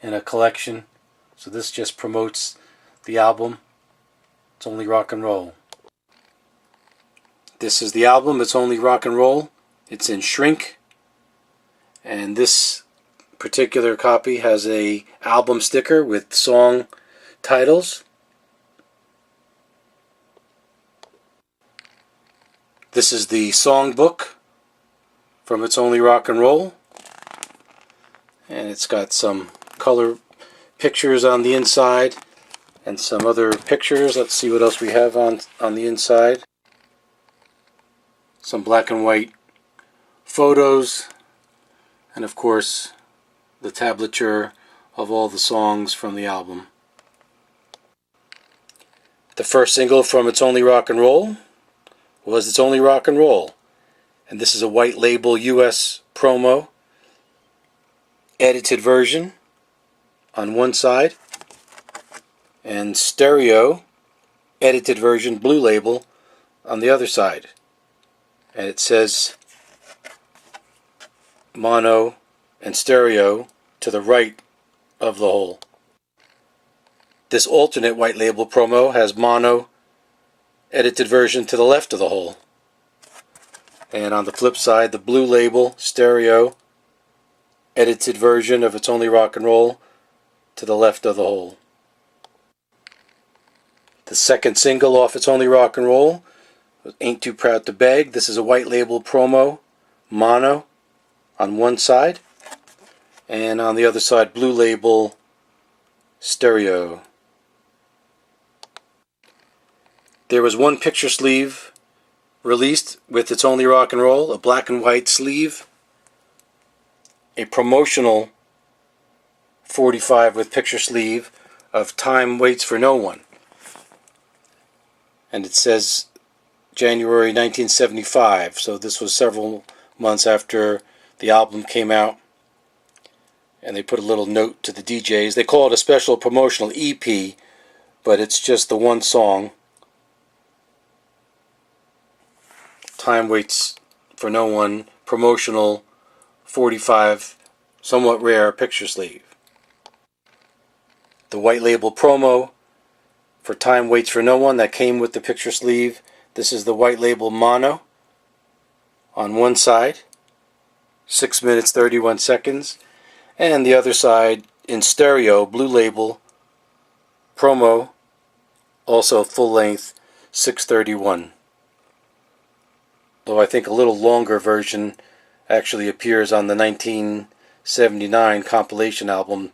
in a collection. So this just promotes the album. It's Only Rock and Roll. This is the album, It's Only Rock and Roll. It's in shrink, and this particular copy has a album sticker with song titles. This is the songbook from It's Only Rock and Roll, and it's got some color pictures on the inside and some other pictures. Let's see what else we have on the inside. Some black and white photos, and of course the tablature of all the songs from the album. The first single from It's Only Rock and Roll was It's Only Rock and Roll, and this is a white label US promo, edited version on one side, and stereo edited version blue label on the other side. And it says mono and stereo to the right of the whole. This alternate white label promo has mono edited version to the left of the whole. And on the flip side, the blue label stereo edited version of It's Only Rock and Roll to the left of the whole. The second single off It's Only Rock and Roll, Ain't Too Proud to Beg. This is a white label promo, mono on one side, and on the other side blue label stereo. There was one picture sleeve released with It's Only Rock and Roll, a black and white sleeve, a promotional 45 with picture sleeve of Time Waits for No One. And it says January 1975, so this was several months after the album came out. And they put a little note to the DJs. They call it a special promotional EP, but it's just the one song, Time Waits for No One, promotional 45, somewhat rare picture sleeve. The white label promo for Time Waits for No One that came with the picture sleeve. This is the white label mono on one side, 6 minutes 31 seconds, and the other side in stereo, blue label promo, also full length, 6:31. Though I think a little longer version actually appears on the 1979 compilation album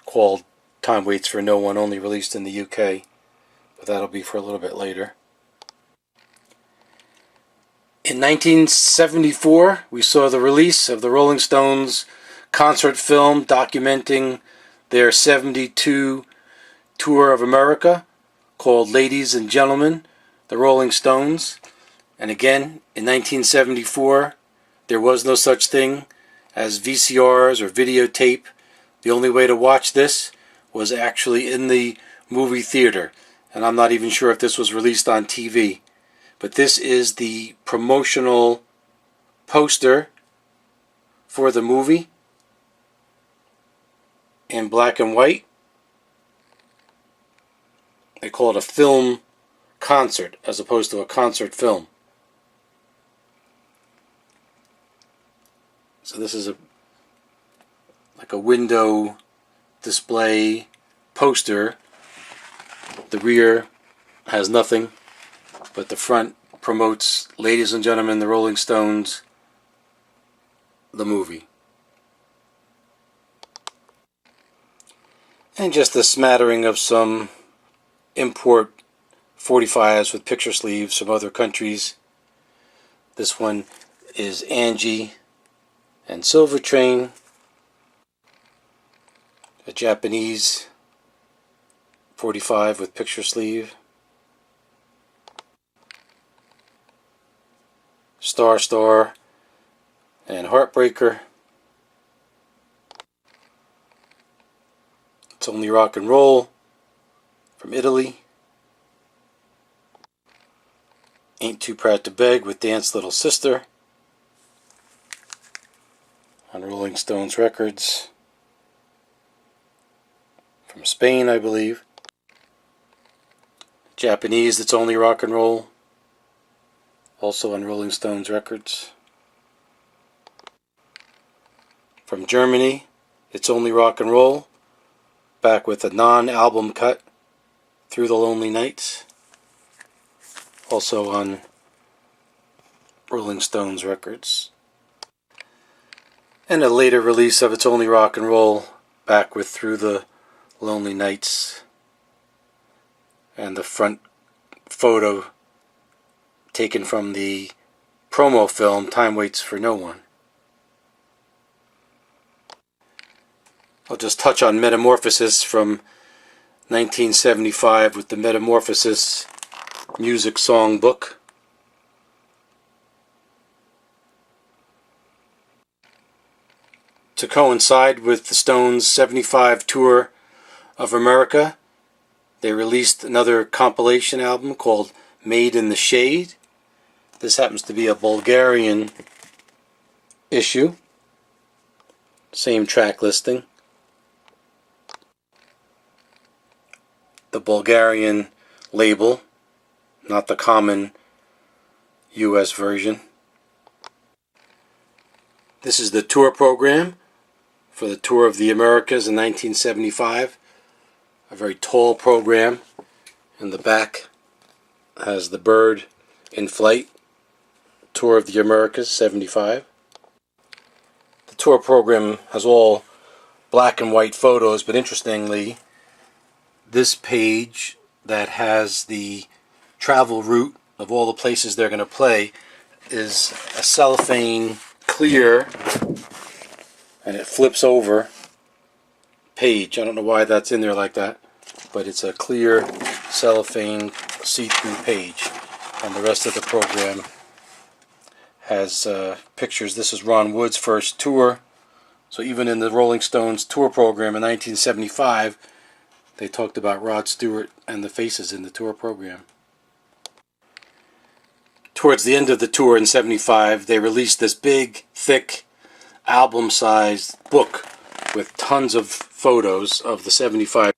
called Time Waits for No One, only released in the UK, but that'll be for a little bit later. In 1974, we saw the release of the Rolling Stones concert film documenting their 72 tour of America called Ladies and Gentlemen, the Rolling Stones. And again, in 1974, there was no such thing as VCRs or videotape. The only way to watch this was actually in the movie theater. And I'm not even sure if this was released on TV. But this is the promotional poster for the movie in black and white. They call it a film concert as opposed to a concert film. So this is like a window display poster. The rear has nothing, but the front promotes Ladies and Gentlemen, the Rolling Stones, the movie. And just a smattering of some import 45s with picture sleeves from other countries. This one is Angie and Silver Train, a Japanese 45 with picture sleeve. Star Star and Heartbreaker. It's Only Rock and Roll from Italy. Ain't Too Proud to Beg with Dance Little Sister on Rolling Stones Records from Spain, I believe. Japanese, It's Only Rock and Roll, also on Rolling Stones records. From Germany, It's Only Rock and Roll, back with a non-album cut, Through the Lonely Nights, also on Rolling Stones records. And a later release of It's Only Rock and Roll, back with Through the Lonely Nights, and the front photo taken from the promo film Time Waits for No One. I'll just touch on Metamorphosis from 1975 with the Metamorphosis Music Song Book. To coincide with the Stones' 75 tour of America, they released another compilation album called Made in the Shade. This happens to be a Bulgarian issue. Same track listing. The Bulgarian label, not the common US version. This is the tour program for the Tour of the Americas in 1975. A very tall program. In the back has the bird in flight. Tour of the Americas 75. The tour program has all black and white photos, but interestingly, this page that has the travel route of all the places they're going to play is a cellophane clear, and it flips over page. I don't know why that's in there like that, but it's a clear cellophane see-through page, and the rest of the program has pictures. This is Ron Wood's first tour, so even in the Rolling Stones tour program in 1975, they talked about Rod Stewart and the faces in the tour program. Towards the end of the tour in 75, they released this big, thick, album-sized book with tons of photos of the 75.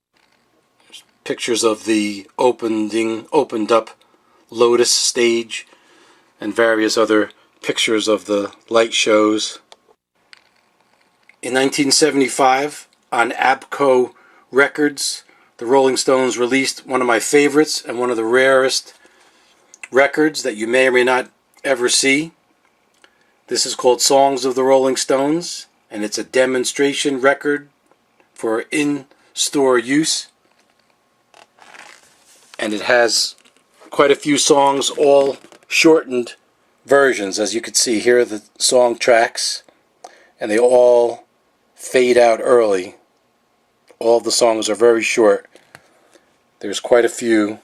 Pictures of the opened up Lotus stage and various other pictures of the light shows. In 1975, on ABKCO Records, the Rolling Stones released one of my favorites and one of the rarest records that you may or may not ever see. This is called Songs of the Rolling Stones, and it's a demonstration record for in-store use. And it has quite a few songs, all shortened versions. As you can see, here are the song tracks, and they all fade out early. All the songs are very short. There's quite a few.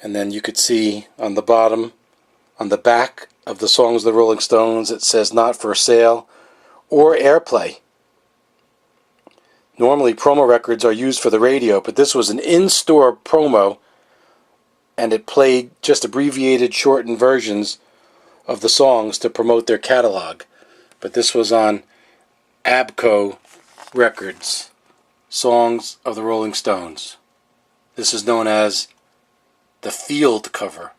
And then you could see on the bottom, on the back of the Songs of the Rolling Stones, it says not for sale or airplay. Normally promo records are used for the radio, but this was an in-store promo, and it played just abbreviated, shortened versions of the songs to promote their catalog. But this was on ABKCO Records, Songs of the Rolling Stones. This is known as the field cover.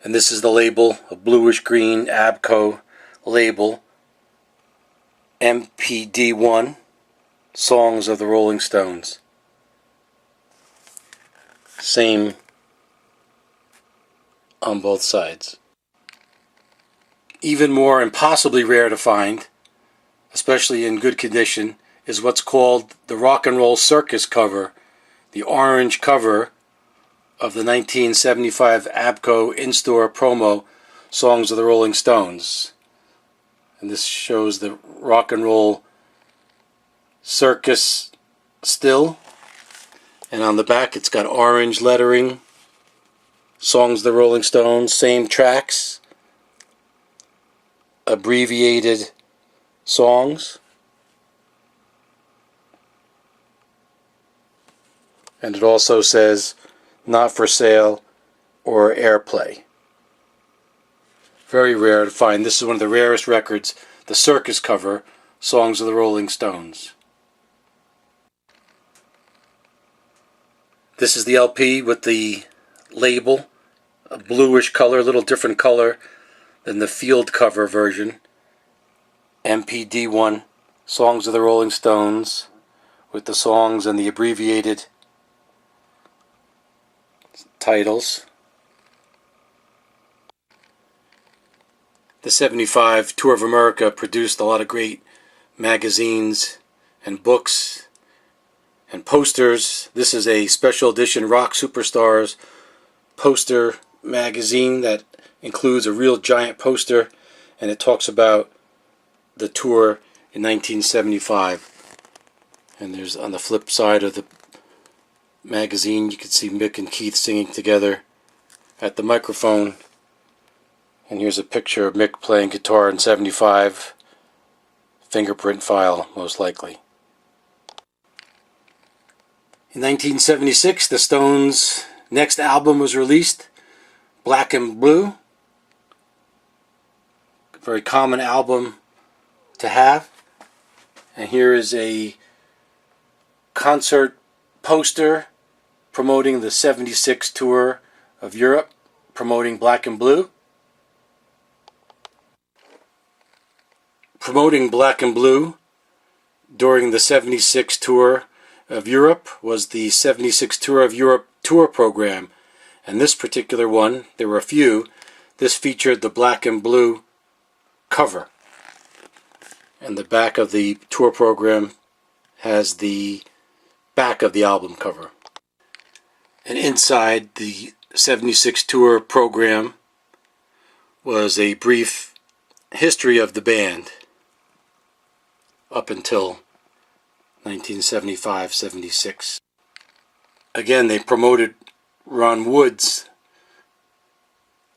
And this is the label, a bluish green ABKCO label, MPD1, Songs of the Rolling Stones. Same on both sides. Even more impossibly rare to find, especially in good condition, is what's called the Rock and Roll Circus cover, the orange cover of the 1975 ABKCO in-store promo Songs of the Rolling Stones. And this shows the Rock and Roll Circus still. And on the back it's got orange lettering, Songs of the Rolling Stones, same tracks, abbreviated songs. And it also says not for sale or airplay. Very rare to find. This is one of the rarest records, the circus cover, Songs of the Rolling Stones. This is the LP with the label, a bluish color, a little different color than the field cover version. MPD1, Songs of the Rolling Stones, with the songs and the abbreviated titles. The 75 Tour of America produced a lot of great magazines and books and posters. This is a special edition Rock Superstars poster magazine that includes a real giant poster, and it talks about the tour in 1975. And there's, on the flip side of the magazine, you can see Mick and Keith singing together at the microphone. And here's a picture of Mick playing guitar in 75. Fingerprint file, most likely. In 1976, the Stones' next album was released, Black and Blue. A very common album to have. And here is a concert poster promoting the 76 tour of Europe, promoting Black and Blue. Promoting Black and Blue during the 76 tour of Europe was the 76 Tour of Europe tour program. And this particular one, there were a few, this featured the Black and Blue cover. And the back of the tour program has the back of the album cover. And inside the 76 tour program was a brief history of the band up until 1975-76. Again, they promoted Ron Wood's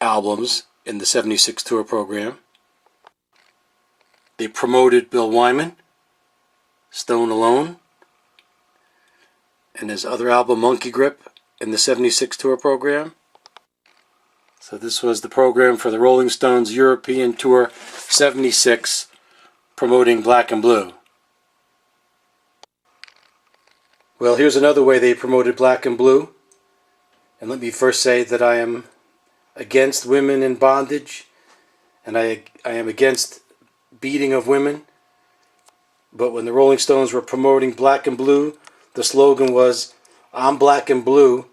albums in the 76 tour program. They promoted Bill Wyman, Stone Alone, and his other album, Monkey Grip, in the 76 tour program. So this was the program for the Rolling Stones European Tour 76, promoting Black and Blue. Well, here's another way they promoted Black and Blue. And let me first say that I am against women in bondage, and I am against beating of women. But when the Rolling Stones were promoting Black and Blue, the slogan was, "I'm black and blue,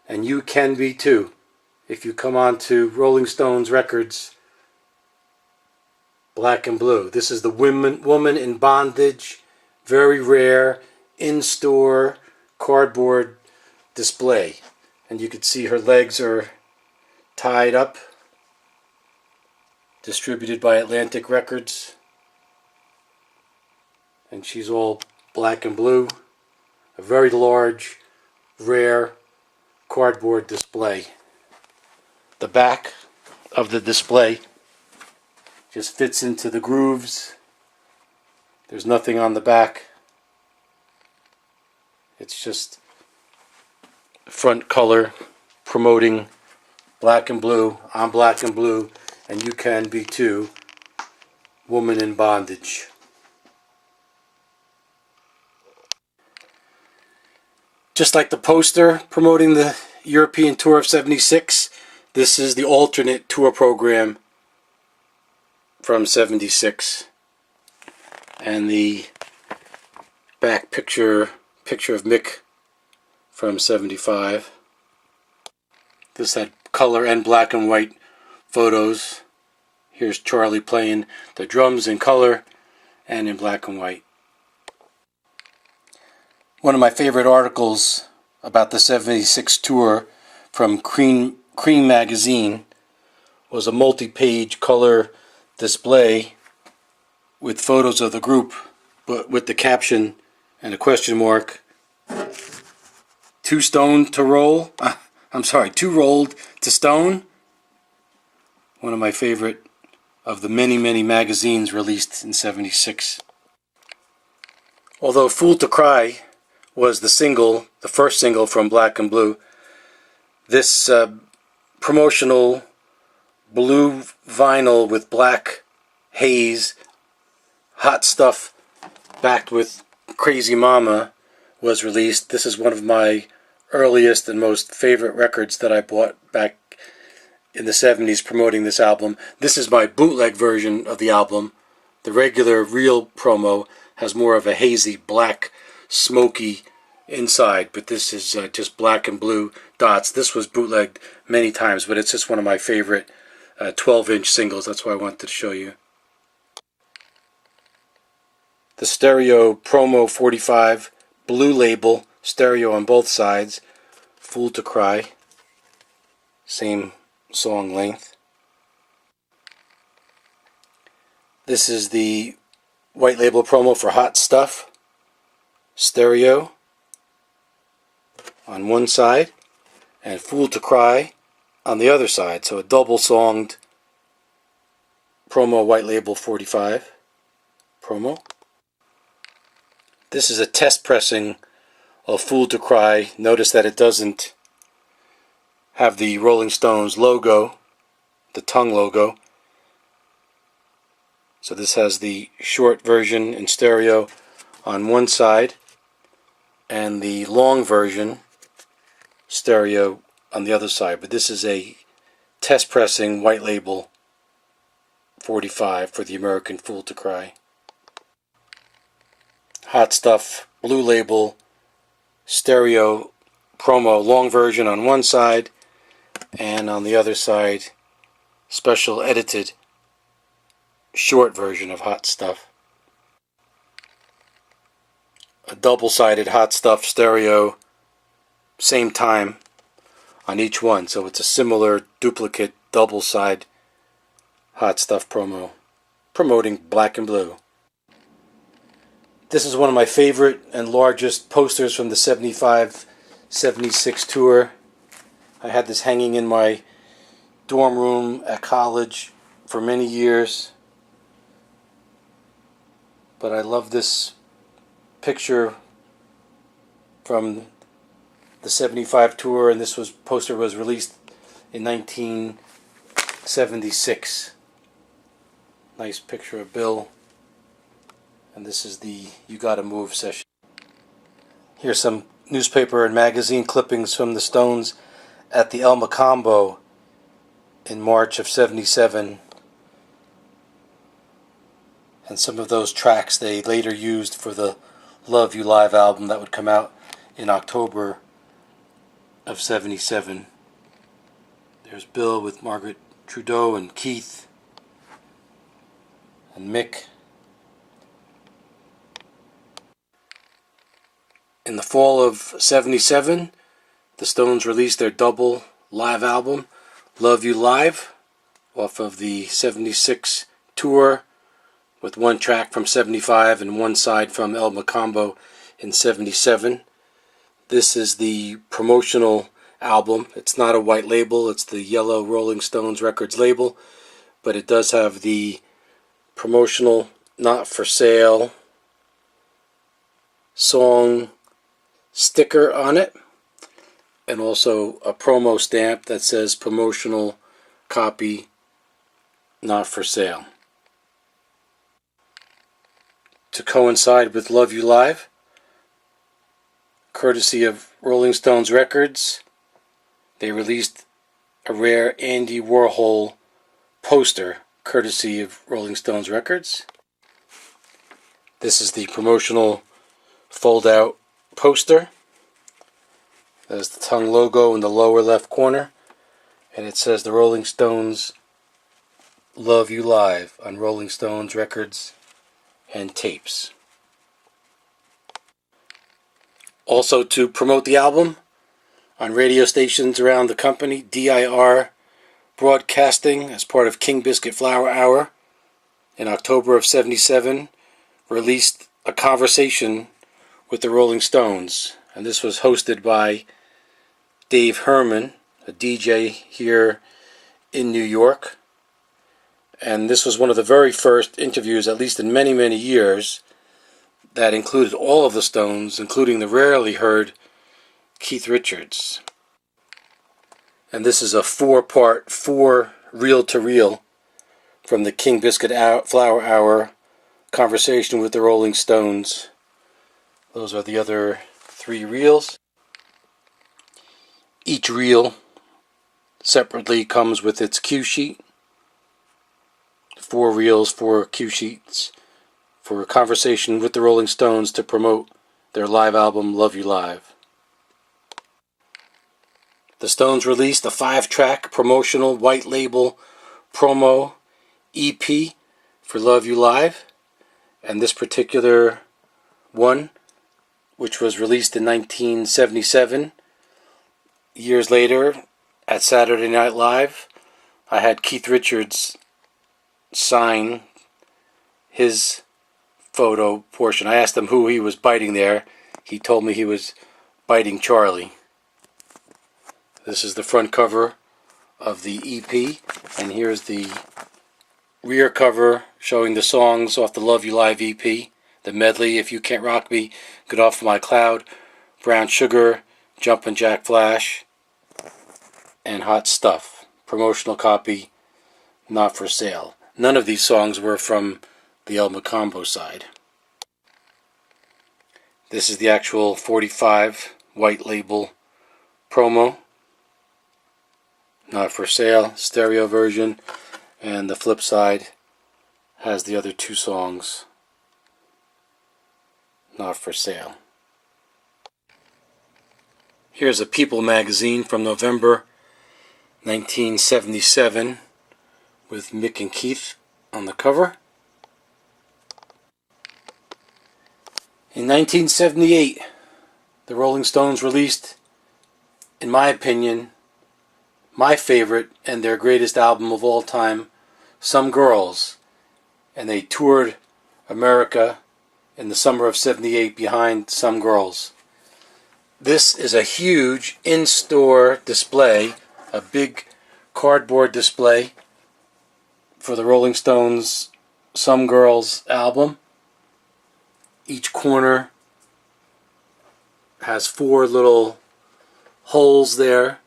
and you can be too." If you come on to Rolling Stones records, Black and Blue. This is the woman in bondage, very rare, in-store cardboard display. And you can see her legs are tied up, distributed by Atlantic Records. And she's all black and blue. A very large, rare cardboard display. The back of the display just fits into the grooves. There's nothing on the back. It's just front color promoting Black and Blue. I'm black and blue, and you can be too. Woman in bondage. Just like the poster promoting the European Tour of 76, this is the alternate tour program from 76. And the back picture of Mick from 75. This had color and black and white photos. Here's Charlie playing the drums in color and in black and white. One of my favorite articles about the 76 tour from Cream magazine was a multi-page color display with photos of the group, but with the caption and a question mark, Too rolled to stone. One of my favorite of the many, many magazines released in 76. Although Fool to Cry was the first single from Black and Blue, this promotional blue vinyl with black haze, hot stuff backed with Crazy Mama was released. This is one of my earliest and most favorite records that I bought back in the 70s promoting this album. This is my bootleg version of the album. The regular real promo has more of a hazy black smoky inside, but this is just black and blue dots. This was bootlegged many times, but it's just one of my favorite 12-inch singles. That's why I wanted to show you. The stereo promo 45, blue label, stereo on both sides, Fool to Cry, same song length. This is the white label promo for Hot Stuff, stereo on one side and Fool to Cry on the other side, so a double songed promo white label 45 promo. This is a test pressing of Fool to Cry. Notice that it doesn't have the Rolling Stones logo, the tongue logo. So this has the short version in stereo on one side and the long version stereo on the other side. But this is a test pressing white label 45 for the American Fool to Cry. Hot Stuff blue label stereo promo long version on one side, and on the other side special edited short version of Hot Stuff. A double-sided Hot Stuff stereo, same time on each one, so it's a similar duplicate double-side Hot Stuff promo promoting Black and Blue. This is one of my favorite and largest posters from the 75-76 tour. I had this hanging in my dorm room at college for many years. But I love this picture from the 75 tour, and this poster was released in 1976. Nice picture of Bill. And this is the You Gotta Move session. Here's some newspaper and magazine clippings from the Stones at the El Mocambo in March of 77. And some of those tracks they later used for the Love You Live album that would come out in October of 77. There's Bill with Margaret Trudeau and Keith and Mick. In the fall of 77, the Stones released their double live album, Love You Live, off of the 76 tour, with one track from 75 and one side from El Mocambo in 77. This is the promotional album. It's not a white label, it's the yellow Rolling Stones Records label, but it does have the promotional not for sale song sticker on it, and also a promo stamp that says promotional copy not for sale. To coincide with Love You Live, courtesy of Rolling Stones Records, they released a rare Andy Warhol poster, courtesy of Rolling Stones Records. This is the promotional fold-out poster. There's the tongue logo in the lower left corner, and it says the Rolling Stones Love You Live on Rolling Stones Records and tapes. Also, to promote the album on radio stations around the company, DIR Broadcasting, as part of King Biscuit Flower Hour, in October of 77, released a conversation with the Rolling Stones, and this was hosted by Dave Herman, a DJ here in New York. And this was one of the very first interviews, at least in many, many years, that included all of the Stones, including the rarely heard Keith Richards. And this is a 4-part, 4 reel-to-reel from the King Biscuit Flower Hour conversation with the Rolling Stones. Those are the other 3 reels. Each reel separately comes with its cue sheet. 4 reels, 4 cue sheets for a conversation with the Rolling Stones to promote their live album Love You Live. The Stones released a 5-track promotional white label promo EP for Love You Live, and this particular one, which was released in 1977, years later at Saturday Night Live, I had Keith Richards sign his photo portion. I asked him who he was biting there. He told me he was biting Charlie. This is the front cover of the EP, and here's the rear cover showing the songs off the Love You Live EP, the medley, If You Can't Rock Me, Get Off My Cloud, Brown Sugar, Jumpin' Jack Flash, and Hot Stuff. Promotional copy, not for sale. None of these songs were from the El Macambo side. This is the actual 45 white label promo, not for sale, stereo version, and the flip side has the other 2 songs, not for sale. Here's a People magazine from November 1977 with Mick and Keith on the cover. In 1978, the Rolling Stones released, in my opinion, my favorite and their greatest album of all time, Some Girls, and they toured America in the summer of '78 behind Some Girls. This is a huge in-store display, a big cardboard display for the Rolling Stones' Some Girls album. Each corner has 4 little holes there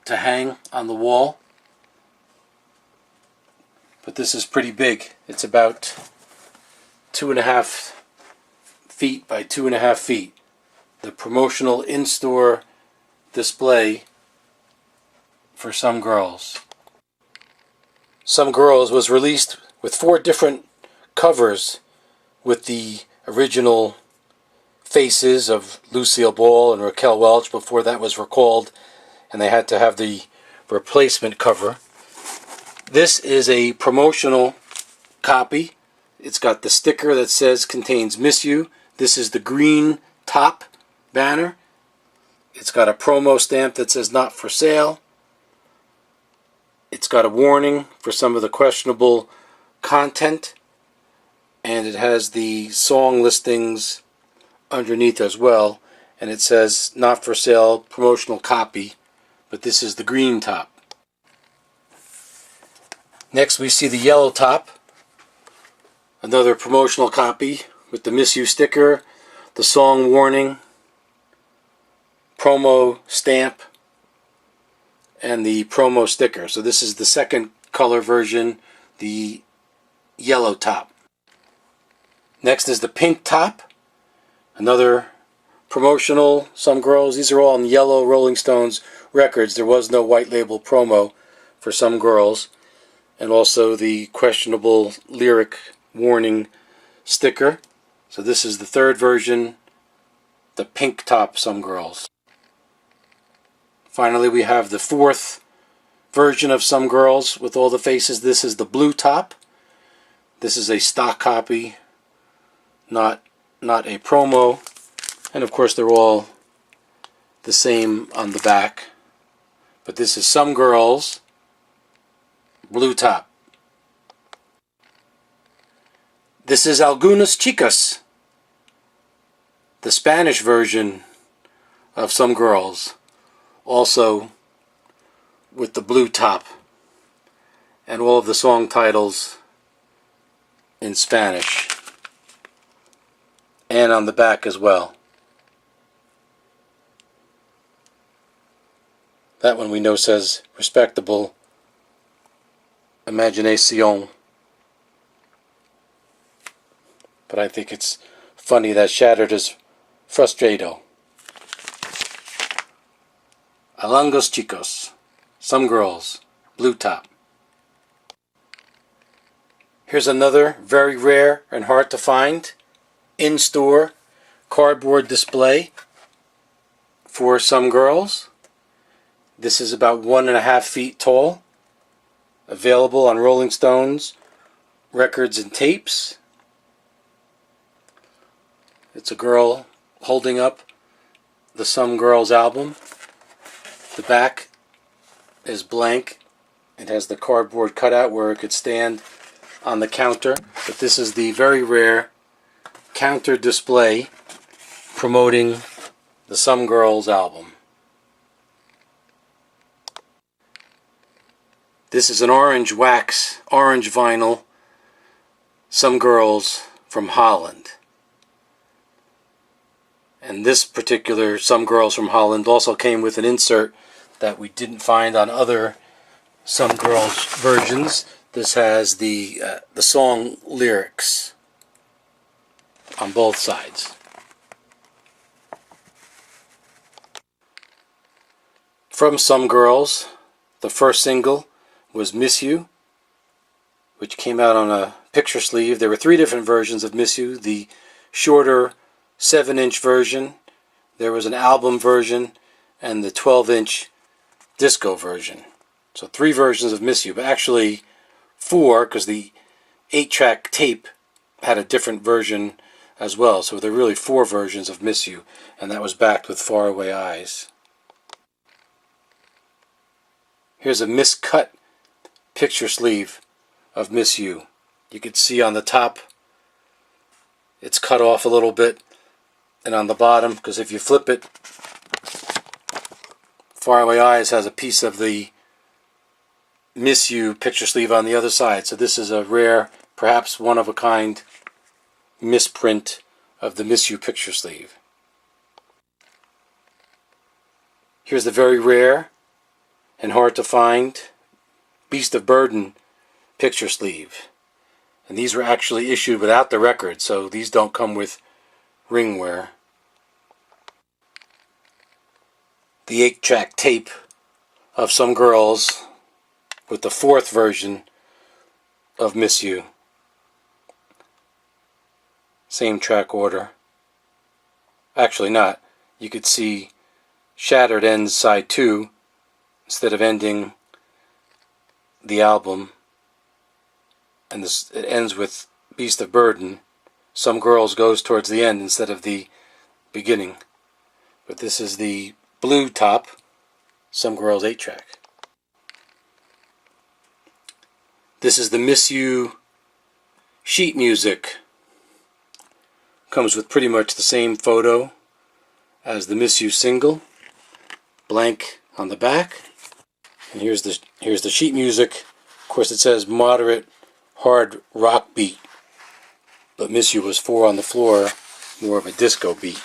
to hang on the wall. But this is pretty big. It's about 2.5 feet by 2.5 feet. The promotional in-store display for Some Girls. Some Girls was released with 4 different covers with the original faces of Lucille Ball and Raquel Welch before that was recalled, and they had to have the replacement cover. This is a promotional copy. It's got the sticker that says contains Miss You. This is the green top banner. It's got a promo stamp that says not for sale. It's got a warning for some of the questionable content, and it has the song listings underneath as well, and it says not for sale promotional copy, but this is the green top. Next we see the yellow top, another promotional copy with the Miss You sticker, the song warning, promo stamp, and the promo sticker. So this is the second color version, the yellow top. Next is the pink top, another promotional Some Girls. These are all on yellow Rolling Stones records. There was no white label promo for Some Girls. And also the questionable lyric warning sticker. So this is the third version, the pink top Some Girls. Finally, we have the 4th version of Some Girls with all the faces. This is the blue top. This is a stock copy, not a promo. And of course, they're all the same on the back. But this is Some Girls, blue top. This is Algunas Chicas, the Spanish version of Some Girls, also with the blue top, and all of the song titles in Spanish, and on the back as well. That one we know says Respectable Imaginación, but I think it's funny that Shattered is Frustrado. Alangos Chicos, Some Girls, blue top. Here's another very rare and hard to find in-store cardboard display for Some Girls. This is about 1.5 feet tall, available on Rolling Stones records and tapes. It's a girl holding up the Some Girls album. The back is blank. It has the cardboard cutout where it could stand on the counter, but this is the very rare counter display promoting the Some Girls album. This is an orange wax, orange vinyl Some Girls from Holland. And this particular Some Girls from Holland also came with an insert that we didn't find on other Some Girls versions. This has the song lyrics on both sides. From Some Girls, the first single was Miss You, which came out on a picture sleeve. There were 3 different versions of Miss You. The shorter 7-inch version, there was an album version, and the 12-inch disco version. So 3 versions of Miss You, but actually 4, because the 8-track tape had a different version as well. So there were really 4 versions of Miss You, and that was backed with Faraway Eyes. Here's a miscut picture sleeve of Miss You. You can see on the top it's cut off a little bit, and on the bottom, because if you flip it, Faraway Eyes has a piece of the Miss You picture sleeve on the other side. So this is a rare, perhaps one-of-a-kind misprint of the Miss You picture sleeve. Here's the very rare and hard to find Beast of Burden picture sleeve. And these were actually issued without the record, so these don't come with ringwear. The 8-track tape of Some Girls with the 4th version of Miss You. Same track order. Actually not. You could see Shattered ends side 2 instead of ending the album. And this, it ends with Beast of Burden. Some Girls goes towards the end instead of the beginning. But this is the blue top Some Girls 8-track. This is the Miss You sheet music. Comes with pretty much the same photo as the Miss You single. Blank on the back. And here's the sheet music. Of course it says moderate hard rock beat, but Miss You was 4 on the floor, more of a disco beat.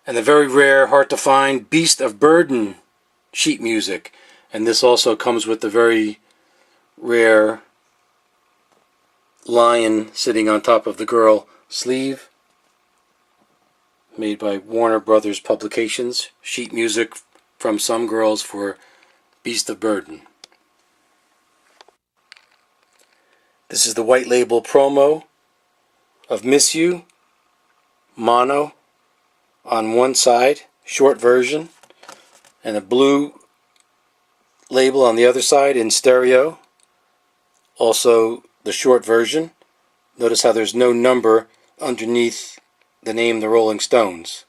And the very rare, hard to find Beast of Burden sheet music. And this also comes with the very rare lion sitting on top of the girl sleeve, made by Warner Brothers Publications. Sheet music from Some Girls for Beast of Burden. This is the white label promo of Miss You, mono on one side, short version, and a blue label on the other side in stereo, also the short version. Notice how there's no number underneath the name The Rolling Stones.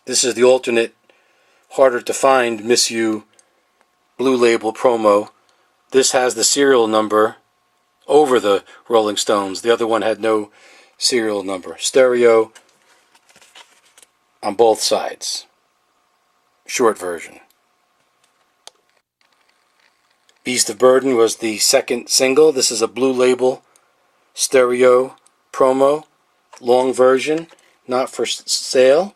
This is the alternate, harder to find Miss You blue label promo. This has the serial number over the Rolling Stones. The other one had no serial number. Stereo on both sides. Short version. Beast of Burden was the second single. This is a blue label stereo promo. Long version, not for sale.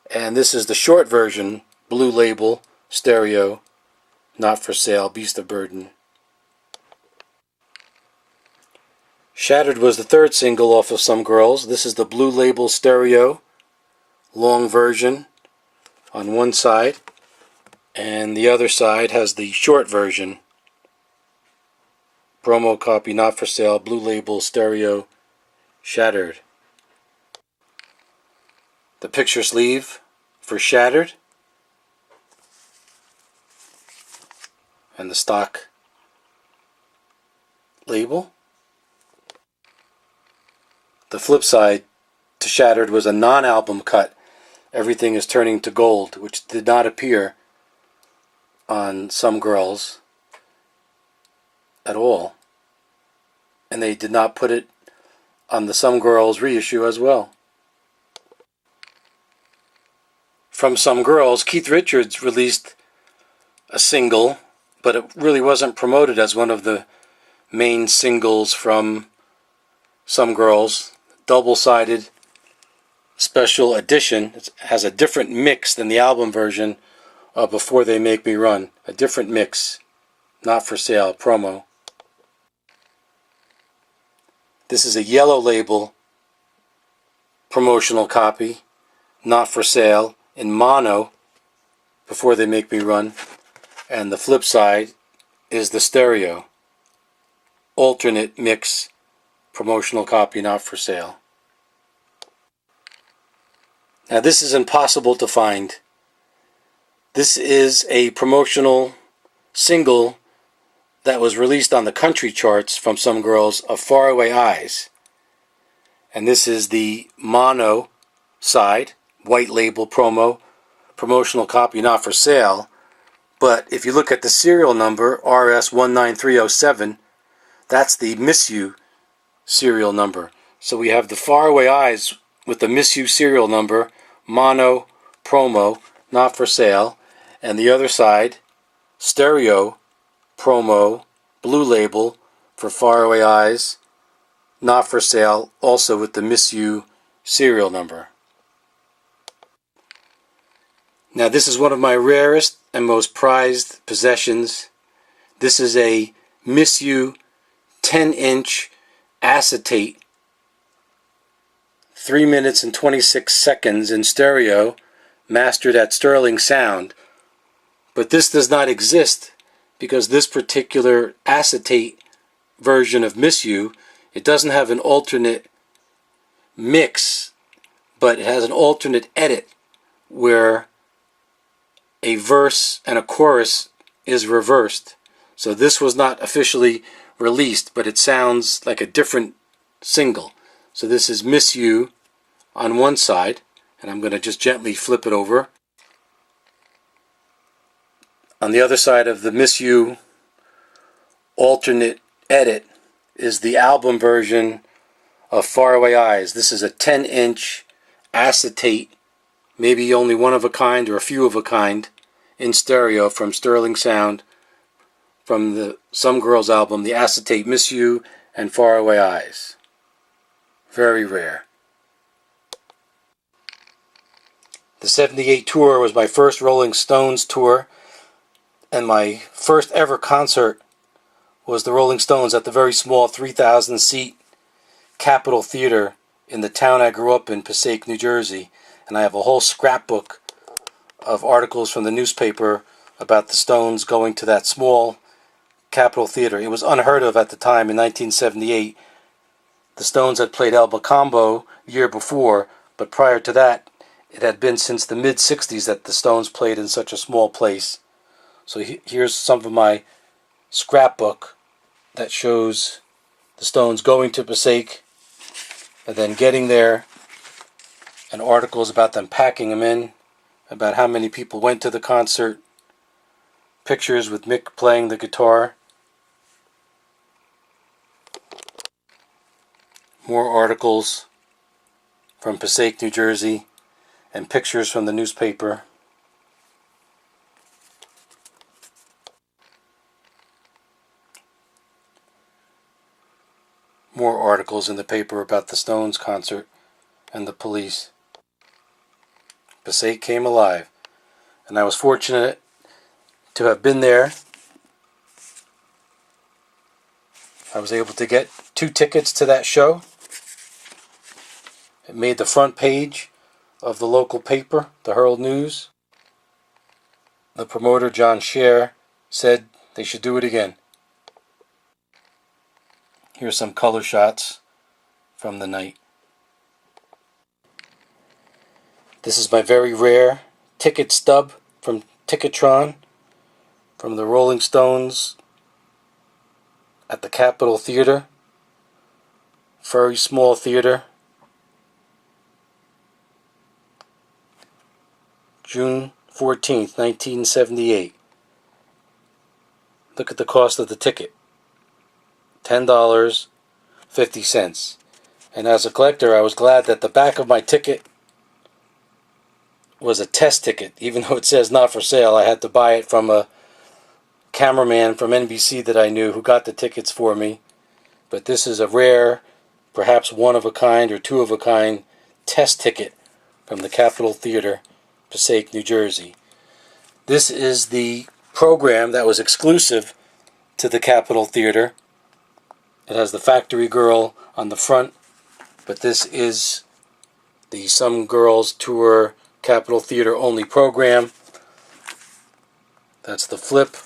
And this is the short version, blue label stereo, not for sale. Beast of Burden. Shattered was the third single off of Some Girls. This is the blue label stereo, long version on one side, and the other side has the short version. Promo copy not for sale, Blue Label, stereo, Shattered. The picture sleeve for Shattered, and the stock label. The flip side to Shattered was a non-album cut, Everything is Turning to Gold, which did not appear on Some Girls at all, and they did not put it on the Some Girls reissue as well. From Some Girls, Keith Richards released a single, but it really wasn't promoted as one of the main singles from Some Girls. Double-sided special edition. It has a different mix than the album version of Before They Make Me Run. A different mix, not for sale, promo. This is a Yellow Label promotional copy, not for sale, in mono, Before They Make Me Run. And the flip side is the stereo alternate mix promotional copy, not for sale. Now this is impossible to find. This is a promotional single that was released on the country charts from Some Girls of Faraway Eyes. And this is the mono side, white label promo, promotional copy, not for sale. But if you look at the serial number, RS19307, that's the Miss You serial number. So we have the Faraway Eyes with the Miss You serial number, mono, promo, not for sale, and the other side, stereo, promo, Blue Label for Faraway Eyes, not for sale, also with the Miss You serial number. Now this is one of my rarest and most prized possessions. This is a Miss You 10-inch acetate, 3 minutes and 26 seconds in stereo, mastered at Sterling Sound. But this does not exist because this particular acetate version of Miss You, it doesn't have an alternate mix, but it has an alternate edit where a verse and a chorus is reversed. So this was not officially released, but it sounds like a different single. So this is Miss You on one side, and I'm going to just gently flip it over. On the other side of the Miss You alternate edit is the album version of Faraway Eyes. This is a 10-inch acetate, maybe only one of a kind or a few of a kind, in stereo from Sterling Sound, from the Some Girls album, the acetate Miss You and Faraway Eyes. Very rare. The 78 tour was my first Rolling Stones tour, and my first ever concert was the Rolling Stones at the very small 3,000-seat Capitol Theater in the town I grew up in, Passaic, New Jersey. And I have a whole scrapbook of articles from the newspaper about the Stones going to that small Capitol Theater. It was unheard of at the time in 1978. The Stones had played El Mocambo the year before, but prior to that, it had been since the mid-60s that the Stones played in such a small place. So here's some of my scrapbook that shows the Stones going to Passaic and then getting there, and articles about them packing them in, about how many people went to the concert, pictures with Mick playing the guitar, more articles from Passaic, New Jersey, and pictures from the newspaper. More articles in the paper about the Stones concert and the police. Passaic came alive, and I was fortunate to have been there. I was able to get 2 tickets to that show. It made the front page of the local paper, the Herald News. The promoter, John Scher, said they should do it again. Here's some color shots from the night. This is my very rare ticket stub from Ticketron from the Rolling Stones at the Capitol Theater. Very small theater. June 14th, 1978. Look at the cost of the ticket. $10.50. And as a collector, I was glad that the back of my ticket was a test ticket. Even though it says not for sale, I had to buy it from a cameraman from NBC that I knew who got the tickets for me. But this is a rare, perhaps one of a kind or two of a kind test ticket from the Capitol Theater, Passaic, New Jersey. This is the program that was exclusive to the Capitol Theater. It has the Factory Girl on the front, but this is the Some Girls Tour Capitol Theater only program. That's the flip.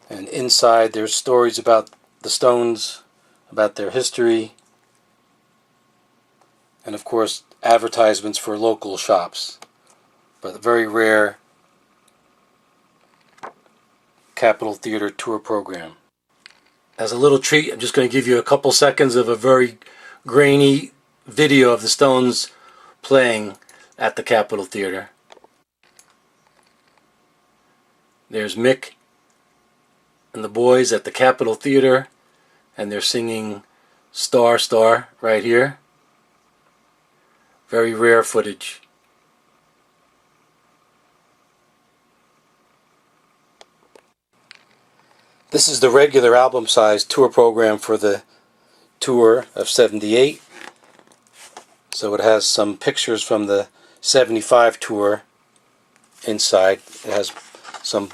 And inside there's stories about the Stones, about their history, and of course advertisements for local shops. But a very rare Capitol Theater tour program. As a little treat, I'm just going to give you a couple seconds of a very grainy video of the Stones playing at the Capitol Theater. There's Mick and the boys at the Capitol Theater, and they're singing Star, Star right here. Very rare footage. This is the regular album size tour program for the tour of 78. So it has some pictures from the 75 tour inside. It has some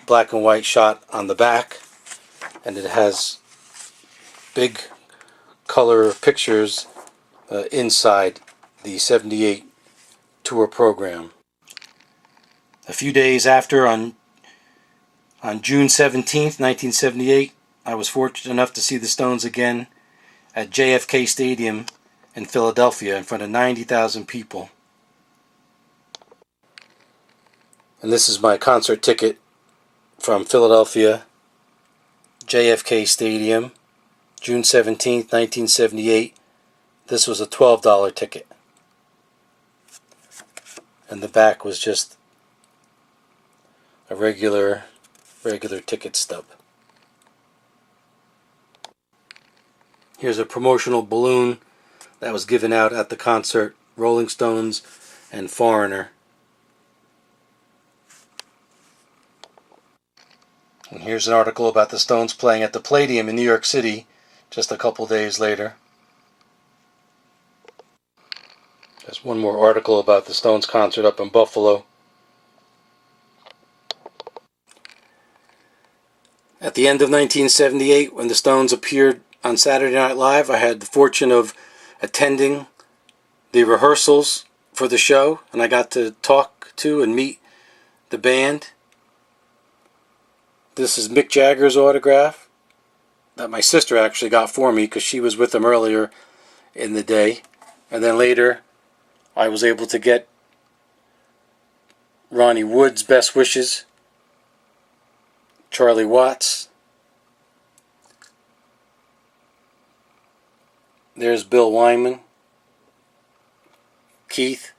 black and white shot on the back, and it has big color pictures inside the 78 tour program. A few days after, on June 17th, 1978, I was fortunate enough to see the Stones again at JFK Stadium in Philadelphia in front of 90,000 people. And this is my concert ticket from Philadelphia, JFK Stadium, June 17th, 1978. This was a $12 ticket. And the back was just a regular ticket stub. Here's a promotional balloon that was given out at the concert, Rolling Stones and Foreigner. And here's an article about the Stones playing at the Palladium in New York City just a couple days later. There's one more article about the Stones concert up in Buffalo. At the end of 1978, when the Stones appeared on Saturday Night Live, I had the fortune of attending the rehearsals for the show, and I got to talk to and meet the band. This is Mick Jagger's autograph that my sister actually got for me because she was with him earlier in the day. And then later, I was able to get Ronnie Wood's best wishes, Charlie Watts. There's Bill Wyman, Keith.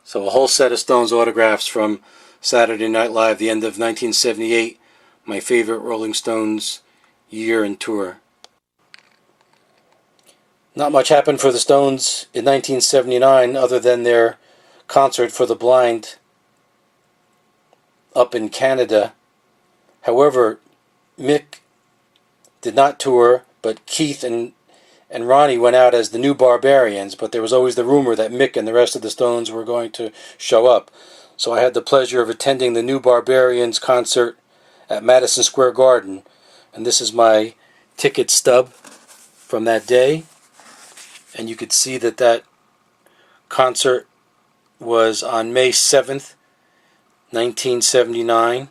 So a whole set of Stones autographs from Saturday Night Live, the end of 1978, my favorite Rolling Stones year and tour. Not much happened for the Stones in 1979 other than their concert for the blind up in Canada. However, Mick did not tour, but Keith and Ronnie went out as the New Barbarians, but there was always the rumor that Mick and the rest of the Stones were going to show up. So I had the pleasure of attending the New Barbarians concert at Madison Square Garden, and this is my ticket stub from that day. And you could see that concert was on May 7th, 1979.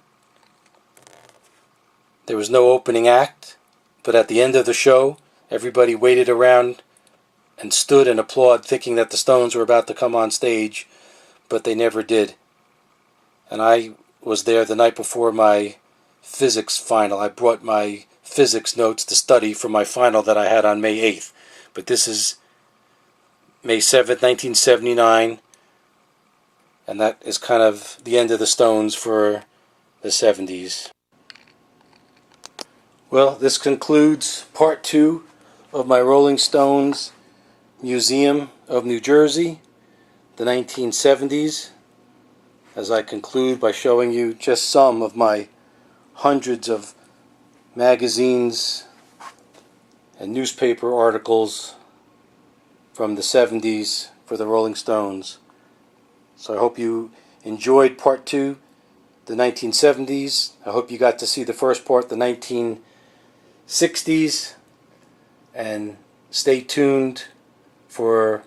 There was no opening act, but at the end of the show, everybody waited around and stood and applauded, thinking that the Stones were about to come on stage, but they never did. And I was there the night before my physics final. I brought my physics notes to study for my final that I had on May 8th. But this is May 7th, 1979, and that is kind of the end of the Stones for the 70s. Well, this concludes part 2 of my Rolling Stones Museum of New Jersey, the 1970s, as I conclude by showing you just some of my hundreds of magazines and newspaper articles from the 70s for the Rolling Stones. So I hope you enjoyed part 2, the 1970s. I hope you got to see the first part, the 1960s. And stay tuned for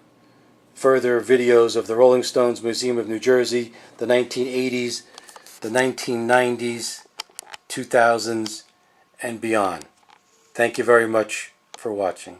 further videos of the Rolling Stones Museum of New Jersey, the 1980s, the 1990s, 2000s, and beyond. Thank you very much for watching.